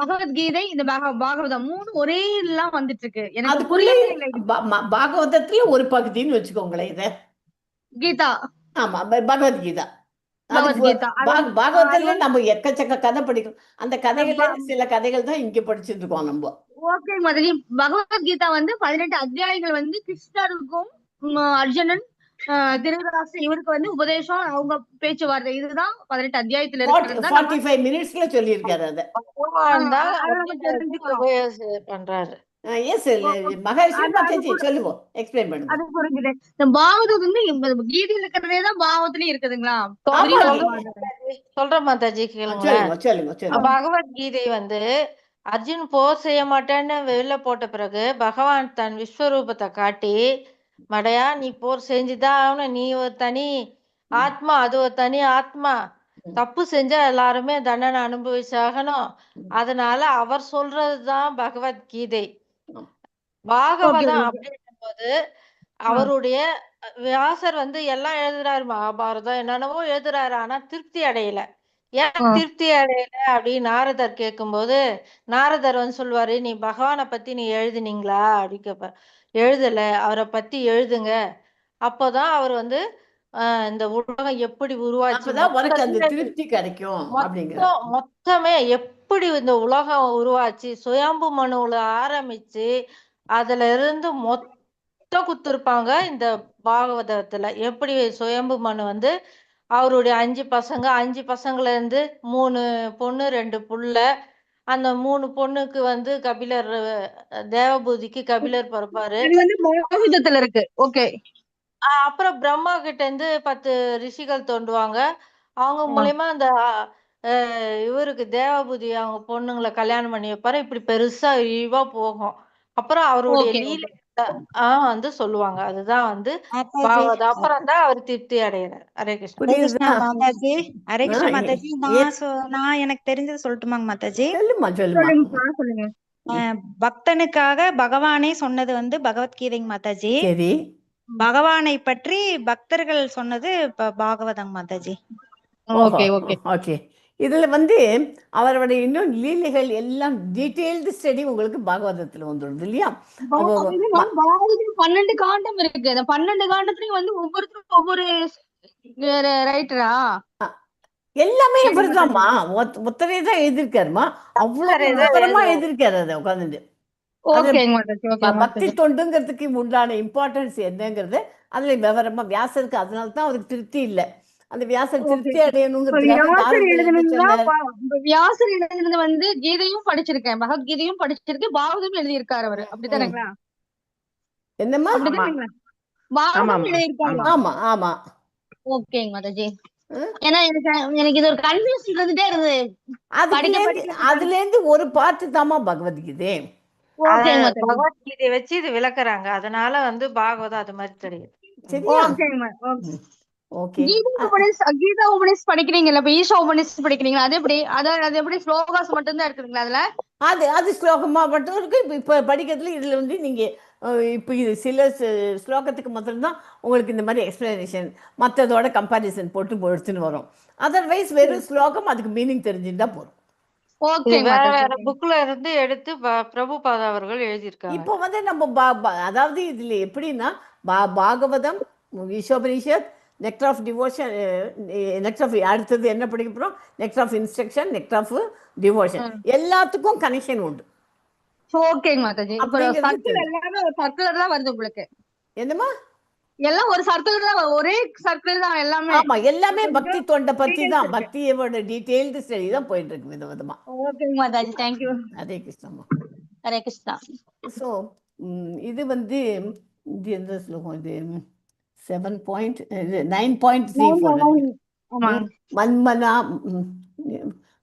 பகவத்கீதை இந்த பாகவதம் 3 ஒரே எல்லாம் வந்துட்டு இருக்கு. எனக்கு அதுக்குள்ளே புரியவே இல்லை இது. பாகவதத்துல ஒரு பகுதின்னு வச்சுக்கோங்களேன் இத. கீதா ஆமா, பகவத்கீதா. அதுக்கு பகவத்கீதா அது அது பாகவதத்துல வந்து நம்ம எக்கச்சக்க கதை படிக்கிறோம். அந்த கதைகள்ல சில கதைகள் தான் இங்க படிச்சுட்டு இருக்கோம் நம்ம. ஓகே மாதிரி பகவத்கீதா வந்து 18 அத்தியாயங்கள் வந்து கிருஷ்ணருக்கும் அர்ஜுனன் திருதராஷ்டிரர் இவருக்கு வந்து உபதேசம் அவங்க பேச்சுவார்த்தை இதுதான் 18 அத்தியாயத்துல இருக்கிறது தான் நம்ம 45 மினிட்ஸ்ல சொல்லியிருக்காரு அதை. பகவான் தான் அதை நம்ம அர்ஜுனனுக்கு தெரிஞ்சுக்கிறோம். உபதேசம் பண்றாரு. எஸ் மகர்ஷி அது மாதாஜி சொல்லுவோம், எக்ஸ்பிளைன் பண்ணுங்க. அது புரிஞ்சுது. இந்த பாகவதம் வந்து கீதையில இருக்கிறதே தான் பாகவத்திலயும் இருக்குதுங்களா? ஆமா, விரிவா சொல்றேன் மாதாஜி கேளுங்களேன். சொல்லுங்க சொல்லுங்க சொல்லுங்க. பகவத்கீதை வந்து அர்ஜுன் போர் செய்ய மாட்டேன்னு வெளில போட்ட பிறகு பகவான் தன் விஸ்வரூபத்தை காட்டி, மடையா நீ போர் செஞ்சுதான் ஆகணும், நீ ஒரு தனி ஆத்மா, அது ஒரு தனி ஆத்மா, தப்பு செஞ்சா எல்லாருமே தண்டனை அனுபவிச்சாகணும், அதனால அவர் சொல்றதுதான் பகவத்கீதை. பாகவதம் அப்படின்னும் போது அவருடைய வியாசர் வந்து எல்லாம் எழுதுறாரு, மகாபாரதம் என்னென்னவோ எழுதுறாரு, ஆனா திருப்தி அடையல. ஏன் திருப்தி அடையல அப்படின்னு நாரதர் கேட்கும்போது, நாரதர் வந்து சொல்லுவாரு, நீ பகவானை பத்தி நீ எழுதுனீங்களா அப்படி கேட்ப. எழுதல, அவரை பத்தி எழுதுங்க, அப்போதான் அவர் வந்து இந்த உலகம் எப்படி உருவாச்சு, அப்பதான் உனக்கு அந்த திருப்தி கிடைக்கும் அப்படிங்கிற. மொத்தமே எப்படி இந்த உலகம் உருவாச்சு, சுயம்பு மனுவுல ஆரம்பிச்சு அதுல இருந்து மொத்தம் குத்துருப்பாங்க இந்த பாகவதத்துல. எப்படி சுயம்பு மனு வந்து அவருடைய 5 பசங்க, 5 பசங்கள்ல இருந்து 3 பொண்ணு 2 புள்ள, அந்த 3 பொண்ணுக்கு வந்து கபிலர், தேவபூதிக்கு கபிலர் பிறப்பாரு. இது வந்து பாகவதத்துல இருக்கு. ஓகே. அப்புறம் பிரம்மா கிட்ட இருந்து 10 ரிஷிகள் தோன்றுவாங்க. அவங்க மூலியமா அந்த இவருக்கு தேவபூதி அவங்க பொண்ணுங்களை கல்யாணம் பண்ணி வைப்பாரு. இப்படி பெருசா விரிவா போகும். அப்புறம் அவருடைய லீலை வந்து சொல்லுவாங்க. அதுதான் வந்து மாதாஜி பாகவதம். அப்புறம் தான் அவர் திருப்தி அடைகிறார். ஹரே கிருஷ்ணா. ஹரே கிருஷ்ணா புரியுதா? மாதாஜி. ஹரே கிருஷ்ணா ஆ, மாதாஜி. நான் எனக்கு தெரிஞ்சது சொல்லட்டுமாங்க மாதாஜி? சொல்லுமா சொல்லுமா. சொல்லுங்க. பக்தனுக்காக பகவானே சொன்னது வந்து பகவத்கீதைங்க மாதாஜி. சரி, பகவானை பற்றி பக்தர்கள் சொன்னது Bhagavatam Mataji. Okay okay. Okay. இதுல வந்து அவருடைய இன்னும் லீலைகள் எல்லாம் டீடைல்டு ஸ்டடி உங்களுக்கு பாகவதத்துல வந்துடுது இல்லையா? பாகவதம் 12 காண்டம் இருக்கு. அந்த 12 காண்டத்துலயும் வந்து ஒவ்வொருத்தரும் ஒவ்வொரு ரைட்டரா? எல்லாமே இவர்தாம்மா, ஒத்தரே தான் எழுதியிருக்காருமா. அவ்வளவு விவரமா எழுதியிருக்காரு அதை உட்காந்துட்டு. பக்தி தொண்டுங்கிறதுக்கு உண்டான இம்பார்ட்டன்ஸ் என்னங்கிறது அதுல விவரமா வியாசருக்கு, அதனாலதான் அவருக்கு திருப்தி இல்லை. அந்த வியாசர் திருப்தி வியாசர் எழுதுனது வந்து கீதையும் படிச்சிருக்கேன், பகவத்கீதையும் படிச்சிருக்கேன், பாகவதம் எழுதியிருக்காரு அவரு. அப்படித்தானுங்களா? என்னம்மா? பாகவதம் எழுதியிருக்காங்க. ஆமா ஆமா. ஓகேங்க மாதாஜி. ஏன்னா எனக்கு இது ஒரு கன்ஃபியூஷன் இருந்துட்டே இருந்தது. அதுல இருந்து ஒரு பாட்டு தாமா பகவத்கீதை. பகவத்கீதையை வச்சு இது விளக்குறாங்க. அதனால வந்து பாகவதம் அது மாதிரி தெரியுது. சரியா? ஓகே. கீதா உபநிஷத் படிக்கிறீங்கல்ல, இப்ப ஈஷா உபநிஷத் படிக்கிறீங்களா? அது எப்படி? அது எப்படி ஸ்லோகாஸ் மட்டும்தான் இருக்குதுங்களா அதுல? அது ஸ்லோகமா மட்டும் இருக்கு. இப்ப படிக்கிறதுல இதுல வந்து நீங்க இப்போ இது சில ஸ்லோகத்துக்கு மட்டும்தான் உங்களுக்கு இந்த மாதிரி எக்ஸ்பிளனேஷன் மற்றதோட கம்பாரிசன் போட்டு எடுத்துன்னு வரும். அதர்வைஸ் வெறும் ஸ்லோகம் அதுக்கு மீனிங் தெரிஞ்சுட்டா போதும். வேற வேற புக்ல இருந்து எடுத்து பிரபுபாதா அவர்கள் எழுதியிருக்காங்க. இப்போ வந்து நம்ம அதாவது இதுல எப்படின்னா Bhagavatam, Ishopanishad, nectar of devotion, nectar of அடுத்தது என்ன படிக்க போறோம், nectar of instruction, nectar of devotion, எல்லாத்துக்கும் கனெக்ஷன் உண்டு. ஓகேங்க மாதாஜி. சர்க்கிள் எல்லாமே ஒரு சர்க்கிள் தான் வருது உங்களுக்கு. என்னமா? எல்லாம் ஒரு சர்க்கிள் தான், ஒரே சர்க்கிள் தான் எல்லாமே. ஆமா, எல்லாமே பக்தி தொண்டை பத்தி தான், பக்தியோட டீடைல்டு ஸ்டடி தான் போயிட்டு இருக்கு விதவிதமா. ஓகேங்க Mataji, thank you. Hare Krishna. Hare Krishna. So இது வந்து இது எந்த ஸ்லோகம்? இது 9.34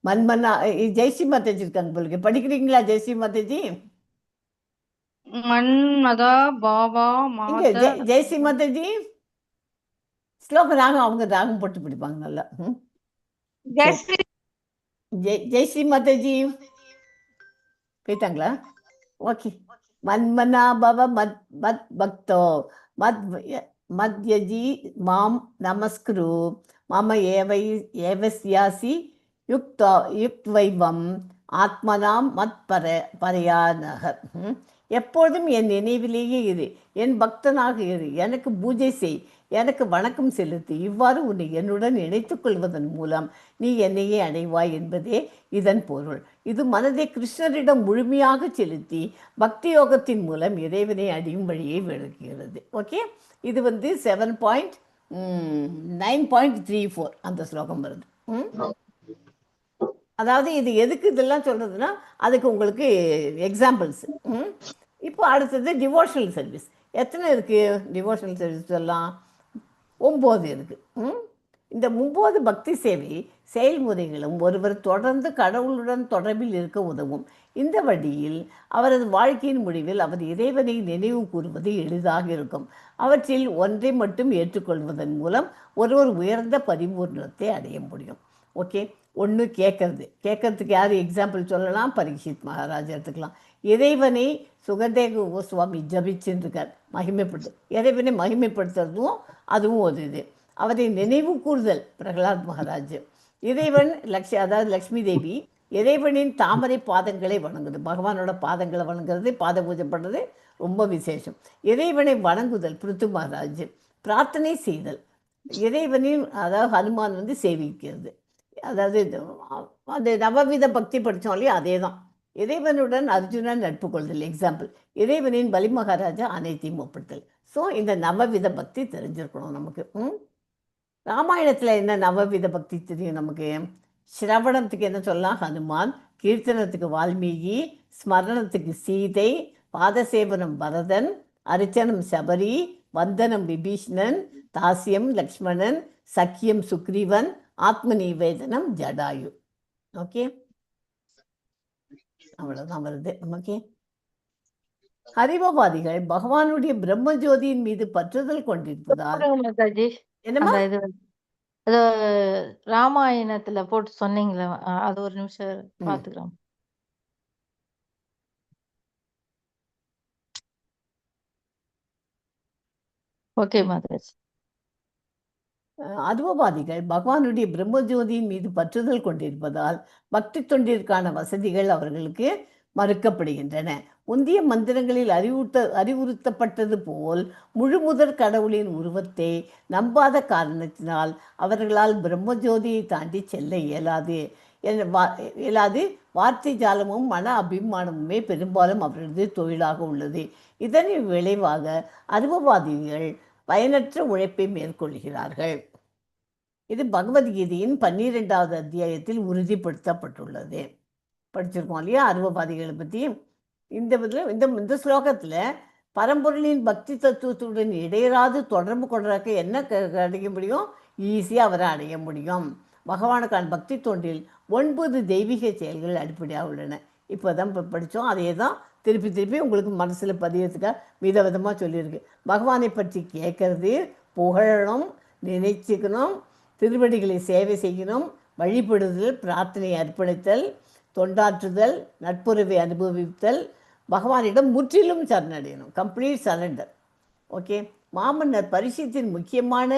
மன்மனா ஜெய்ஸ்ரீ மாதாஜி இருக்காங்க போலுக்கு. படிக்கிறீங்களா ஜெய்ஸ்ரீ மாதாஜி? மன்மதா பாபா ஜெய்ஸ்ரீ மாதாஜி ஸ்லோகம் ராகம் அவங்க ராகம் போட்டு பிடிப்பாங்க நல்லா. ஜெய்ஸ்ரீ மாதாஜி போயிட்டாங்களா? ஓகே. மன்மனா பவ மத் மத் பக்தோ மத் மத்யஜி மாம் நமஸ்குரு மம ஏவஸ்யாசி யுக்வைவம் ஆத்மனாம் மத் பரையானகர். எப்பொழுதும் என் நினைவிலேயே இரு, என் பக்தனாக இரு, எனக்கு பூஜை செய், எனக்கு வணக்கம் செலுத்து. இவ்வாறு உன்னை என்னுடன் இணைத்துக் கொள்வதன் மூலம் நீ என்னையே அடைவாய் என்பதே இதன் பொருள். இது மனதை கிருஷ்ணரிடம் முழுமையாக செலுத்தி பக்தி யோகத்தின் மூலம் இறைவனை அடையும் வழியை விளக்குகிறது. ஓகே, இது 9.34 அந்த ஸ்லோகம் வருது. அதாவது இது எதுக்கு இதெல்லாம் சொல்றதுன்னா அதுக்கு உங்களுக்கு எக்ஸாம்பிள்ஸ். இப்போ அடுத்தது டிவோஷனல் சர்வீஸ். எத்தனை இருக்கு டிவோஷனல் சர்வீஸ் எல்லாம்? 9 இருக்கு. இந்த 9 பக்தி சேவை செயல்முறைகளும் ஒருவர் தொடர்ந்து கடவுளுடன் தொடர்பில் இருக்க உதவும். இந்த வழியில் அவரது வாழ்க்கையின் முடிவில் அவர் இறைவனை நினைவு கூறுவது எளிதாக இருக்கும். அவற்றில் ஒன்றை மட்டும் ஏற்றுக்கொள்வதன் மூலம் ஒருவர் உயர்ந்த பரிபூர்ணத்தை அடைய முடியும். ஓகே, ஒன்று கேட்கறதுக்கு யார் எக்ஸாம்பிள் சொல்லலாம்? பரீட்சித் மகாராஜா எடுத்துக்கலாம். இறைவனை சுகதேவ கோஸ்வாமி ஜபிச்சுருக்கார், மகிமைப்படுத்து. இறைவனை மகிமைப்படுத்துறதும் அதுவும் ஒரு இது. அவரை நினைவு கூறுதல் பிரகலாத் மகாராஜ். இறைவன் அதாவது லக்ஷ்மி தேவி இறைவனின் தாமரை பாதங்களை வணங்குது. பகவானோட பாதங்களை வணங்குறது, பாத பூஜை பண்ணுறது ரொம்ப விசேஷம். இறைவனை வணங்குதல் பிருத்து மகாராஜ். பிரார்த்தனை செய்தல் இறைவனின், அதாவது ஹனுமான் சேவிக்கிறது. அதாவது அந்த நவவித பக்தி படித்தோம் இல்லையா, அதே தான். இறைவனுடன் அர்ஜுனன் நட்பு கொள்தல் எக்ஸாம்பிள். இறைவனின் பலி மகாராஜா அனைத்தையும் ஒப்படுத்தல். ஸோ இந்த நவவித பக்தி தெரிஞ்சிருக்கணும் நமக்கு. ராமாயணத்தில் என்ன நவவித பக்தி தெரியும் நமக்கு? ஸ்ரவணத்துக்கு என்ன சொல்லலாம்? ஹனுமான். கீர்த்தனத்துக்கு வால்மீகி. ஸ்மரணத்துக்கு சீதை. பாதசேவனம் பரதன். அர்ச்சனம் சபரி. வந்தனம் விபீஷ்ணன். தாசியம் லக்ஷ்மணன். சக்கியம் சுக்ரீவன். ஆத்ம நிவேதனம் ஜடாயு. ஓகே, அவ்வளோதான் வருது. ஓகே, ஹரிபவாதிகள் பகவானுடைய பிரம்மஜோதியின் மீது பற்றுதல் கொண்டிருப்பதால் என்னமா அது ராமாயணத்துல போட்டு சொன்னீங்களா? அது ஒரு நிமிஷம் பாத்துக்கிறோம். ஓகே மாதாஜி. அதுவவாதிகள் பகவானுடைய பிரம்மஜோதியின் மீது பற்றுதல் கொண்டிருப்பதால் பக்தி தொண்டிற்கான வசதிகள் அவர்களுக்கு மறுக்கப்படுகின்றன. முந்தைய மந்திரங்களில் அறிவுறுத்தப்பட்டது போல் முழுமுதற் கடவுளின் உருவத்தை நம்பாத காரணத்தினால் அவர்களால் பிரம்மஜோதியை தாண்டி செல்ல இயலாது. வார்த்தை ஜாலமும் மன அபிமானமுமே பெரும்பாலும் அவர்களது தொழிலாக உள்ளது. இதன் விளைவாக அருவவாதிகள் பயனற்ற உழைப்பை மேற்கொள்கிறார்கள். இது பகவத்கீதையின் 12வது அத்தியாயத்தில் உறுதிப்படுத்தப்பட்டுள்ளது. படிச்சிருக்கோம் இல்லையா அருவவாதிகளை பற்றி. இந்த ஸ்லோகத்தில் பரம்பொருளின் பக்தி தத்துவத்துடன் இடையராது தொடர்பு கொள்றதுக்கு என்ன கிடைக்க முடியும்? ஈஸியாக அவரை அடைய முடியும். பகவானுக்கான பக்தி தொண்டில் 9 தெய்வீக செயல்கள் அடிப்படையாக உள்ளன. இப்போ தான் படித்தோம், அதே தான் திருப்பி உங்களுக்கு மனசில் பதியறதுக்காக விதவிதமாக சொல்லியிருக்கு. பகவானை பற்றி கேட்கறது, புகழணும், நினைச்சுக்கணும், திருவடிகளை சேவை செய்யணும், வழிபடுதல், பிரார்த்தனை அர்ப்பணித்தல், தொண்டாற்றுதல், நட்புறவை அனுபவித்தல், பகவானிடம் முற்றிலும் சரணடையணும், கம்ப்ளீட் சரண்டர். ஓகே, மாமன்னர் பரிசத்தின் முக்கியமான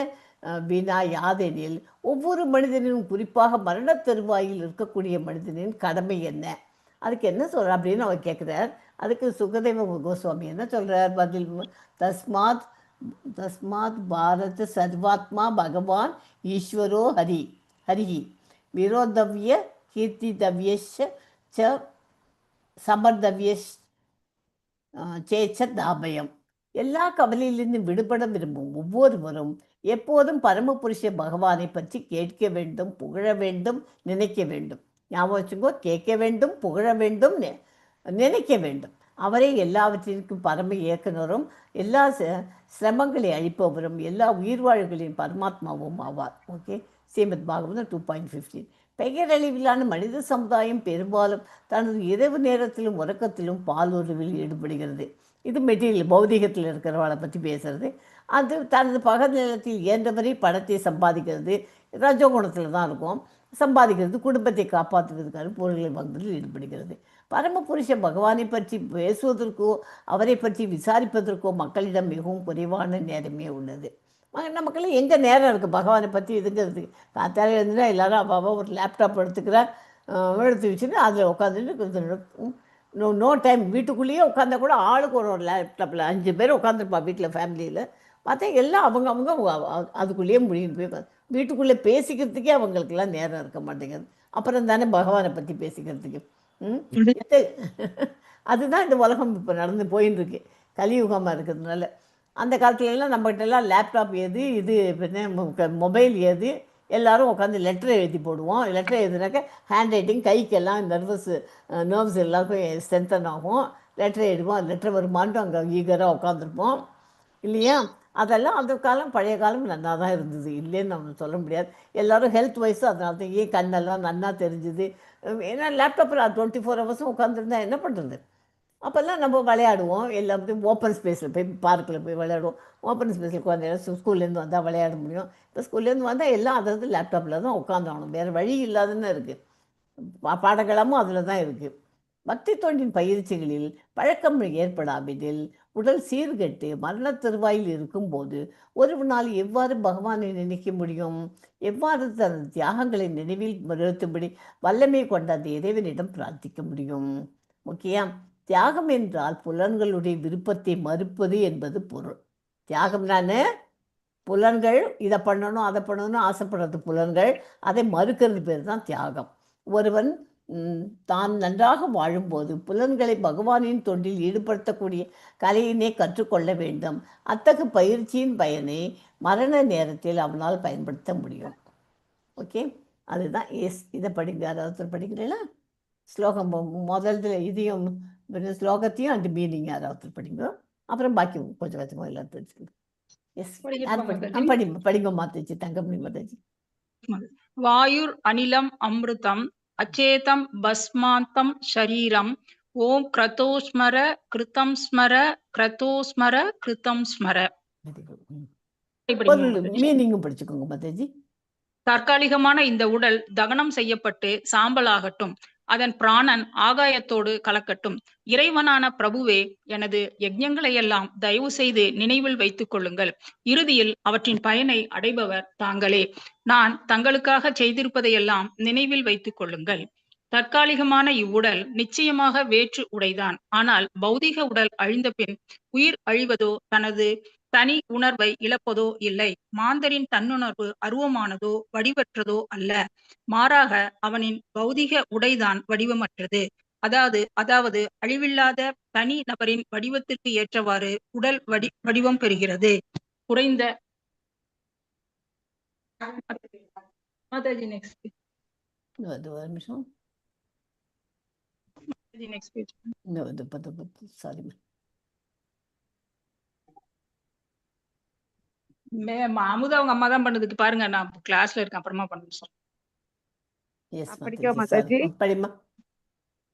வினா யாதெனில் ஒவ்வொரு மனிதனும், குறிப்பாக மரண தருவாயில் இருக்கக்கூடிய மனிதனின் கடமை என்ன, அதுக்கு என்ன சொல்கிறார் அப்படின்னு அவர் கேட்குறார். அதுக்கு சுகதேவ கோஸ்வாமி என்ன சொல்கிறார் பதில்? தஸ்மாத் பாரத சர்வாத்மா பகவான் ஈஸ்வரோ ஹரிஹி விரோதவ்ய கீர்த்திதவ்யச்ச சமர்தவ்யச்ச தாபயம். எல்லா கவலையிலிருந்து விடுபட விரும்பும் ஒவ்வொருவரும் எப்போதும் பரமபுருஷ பகவானை பற்றி கேட்க வேண்டும், புகழ வேண்டும், நினைக்க வேண்டும். ஞாபகம் வச்சுக்கோ, கேட்க வேண்டும், புகழ வேண்டும், நினைக்க வேண்டும். அவரே எல்லாவற்றிற்கும் பரம இயக்குனரும், எல்லா சிரமங்களை அழிப்பவரும், எல்லா உயிர்வாழ்களின் பரமாத்மாவும் ஆவார். ஓகே, ஸ்ரீமத் பாகவதம் 2.15. பெயரளவிலான மனித சமுதாயம் பெரும்பாலும் தனது இரவு நேரத்திலும் உறக்கத்திலும் பாலுறவில் ஈடுபடுகிறது. இது மெட்டீரியல் பௌதிகத்தில் இருக்கிறவளை பற்றி பேசுகிறது. அது தனது பகல் நேரத்தில் இயன்றவரை பணத்தை சம்பாதிக்கிறது, ரஜோகுணத்தில் தான் இருக்கும், சம்பாதிக்கிறது, குடும்பத்தை காப்பாற்றுவதற்கான பொருள்களை வாங்குவதில் ஈடுபடுகிறது. பரமபுருஷ பகவானை பற்றி பேசுவதற்கோ அவரை பற்றி விசாரிப்பதற்கோ மக்களிடம் மிகவும் குறைவான நேரமே உள்ளது. நமக்கெல்லாம் எங்கே நேரம் இருக்குது பகவானை பற்றி இதுங்கிறதுக்கு? காத்தால எழுந்துனா எல்லாரும் அப்போ ஒரு லேப்டாப் எடுத்து வச்சுட்டு அதில் உட்காந்துட்டு நோ டைம். வீட்டுக்குள்ளேயே உட்காந்தா கூட ஆளுக்கு ஒரு லேப்டாப்பில் 5 பேர் உட்காந்துருப்பா வீட்டில், ஃபேமிலியில் பார்த்தா எல்லாம் அவங்க அதுக்குள்ளேயே முடியும் போய் வீட்டுக்குள்ளே பேசிக்கிறதுக்கே அவங்களுக்கெல்லாம் நேரம் இருக்க மாட்டேங்குது. அப்புறம் தானே பகவானை பற்றி பேசிக்கிறதுக்கு. அதுதான் இந்த உலகம் இப்போ நடந்து போயின்னு இருக்கு, கலியுகமாக இருக்கிறதுனால. அந்த காலத்துலலாம் நம்மகிட்டலாம் லேப்டாப் ஏது, இது மொபைல் ஏது, எல்லோரும் உட்காந்து லெட்டர் எழுதி போடுவோம். லெட்டர் எழுதுனாக்க ஹேண்ட் ரைட்டிங், கைக்கெல்லாம் நர்வ்ஸ் எல்லாருக்கும் ஸ்ட்ரென்தன் ஆகும். லெட்டர் எழுதுவோம், லெட்டர் வருமானட்டும் அங்கே ஈகராக உட்காந்துருப்போம் இல்லையா? அதெல்லாம் அந்த காலம் பழைய காலம் நல்லா தான் இருந்தது, இல்லைன்னு நம்ம சொல்ல முடியாது. எல்லோரும் ஹெல்த் வைஸும் அதனால தான் ஏன் கண்ணெல்லாம் நல்லா தெரிஞ்சுது. ஏன்னா லேப்டாப்பில் 24 ஹவர்ஸும் உட்காந்துருந்தா என்ன பண்ணுறது? அப்போல்லாம் நம்ம விளையாடுவோம், எல்லாத்தையும் ஓப்பன் ஸ்பேஸில் போய் பார்க்கில் போய் விளையாடுவோம். ஓப்பன் ஸ்பேஸில் உட்காந்து ஸ்கூல்லேருந்து வந்தால் விளையாட முடியும். இப்போ ஸ்கூல்லேருந்து வந்தால் எல்லாம் அதாவது லேப்டாப்பில் தான் உட்காந்தாகணும், வேறு வழி இல்லாதுன்னு இருக்குது. பாடங்களமும் அதில் தான் இருக்குது. பக்தி தொண்டின் பயிற்சிகளில் பழக்கம் ஏற்படாவிடில் உடல் சீர்கெட்டு மரண தருவாயில் இருக்கும்போது ஒருவனால் எவ்வாறு பகவானை நினைக்க முடியும்? எவ்வாறு தனது தியாகங்களை நினைவில் நிறுத்தும்படி வல்லமை கொண்ட அந்த இறைவனிடம் பிரார்த்திக்க முடியும்? முக்கியம், தியாகம் என்றால் புலன்களுடைய விருப்பத்தை மறுப்பது என்பது பொருள். தியாகம்னானு புலன்கள் இதை பண்ணணும் அதை பண்ணணும்னு ஆசைப்படுறது புலன்கள், அதை மறுக்கிறது பேர் தான் தியாகம். ஒருவன் தான் நன்றாக வாழும்போது புலன்களை பகவானின் தொண்டில் ஈடுபடுத்தக்கூடிய கலையினை கற்றுக்கொள்ள வேண்டும். அத்தகைய பயிற்சியின் பயனை மரண நேரத்தில் அவனால் பயன்படுத்த முடியும். ஓகே, அதுதான் இதை படிங்க. யாராவது படிக்கிறீங்களா? ஸ்லோகம் முதல்ல இதையும் ஸ்லோகத்தையும் அந்த மீனிங் யாராவது படிங்க, அப்புறம் பாக்கி கொஞ்சம் கொஞ்சமாக எல்லாம் தெரிஞ்சுக்கணும். படிங்க மாதாஜி, தங்கமணி மாதாஜி. வாயுர் அனிலம் அமிர்தம் அச்சேதம் பஸ்மாந்தம் ஷரீரம் ஓம் கிரதோஸ்மர கிருதம் ஸ்மர கிரதோஸ்மர கிருதம் ஸ்மர. மீனிங்கும் படிச்சுக்கோங்க மாதாஜி. தற்காலிகமான இந்த உடல் தகனம் செய்யப்பட்டு சாம்பலாகட்டும், அதன் பிராணன் ஆகாயத்தோடு கலக்கட்டும். இறைவனான பிரபுவே, எனது யஜ்ஞங்களை எல்லாம் தயவு செய்து நினைவில் வைத்துக் கொள்ளுங்கள். இறுதியில் அவற்றின் பயனை அடைபவர் தாங்களே. நான் தங்களுக்காக செய்திருப்பதையெல்லாம் நினைவில் வைத்துக் கொள்ளுங்கள். தற்காலிகமான இவ்வுடல் நிச்சயமாக வேற்று உடைதான். ஆனால் பௌதிக உடல் அழிந்த பின் உயிர் அழிவதோ தனது தனி உணர்வை இழப்பதோ இல்லை. மாந்தரின் தன்னுணர்வு அருவமானதோ வடிவற்றதோ அல்ல. மாறாக அவனின் பௌதிக உடைதான் வடிவமற்றது. அதாவது அழிவில்லாத தனி நபரின் வடிவத்திற்கு ஏற்றவாறு உடல் வடிவம் பெறுகிறது. குறைந்த அமுதா அவங்க அம்மா தான் பண்ணதுக்கு பாருங்க, நான் கிளாஸ்ல இருக்கேன், அப்புறமா பண்ணுறேன்.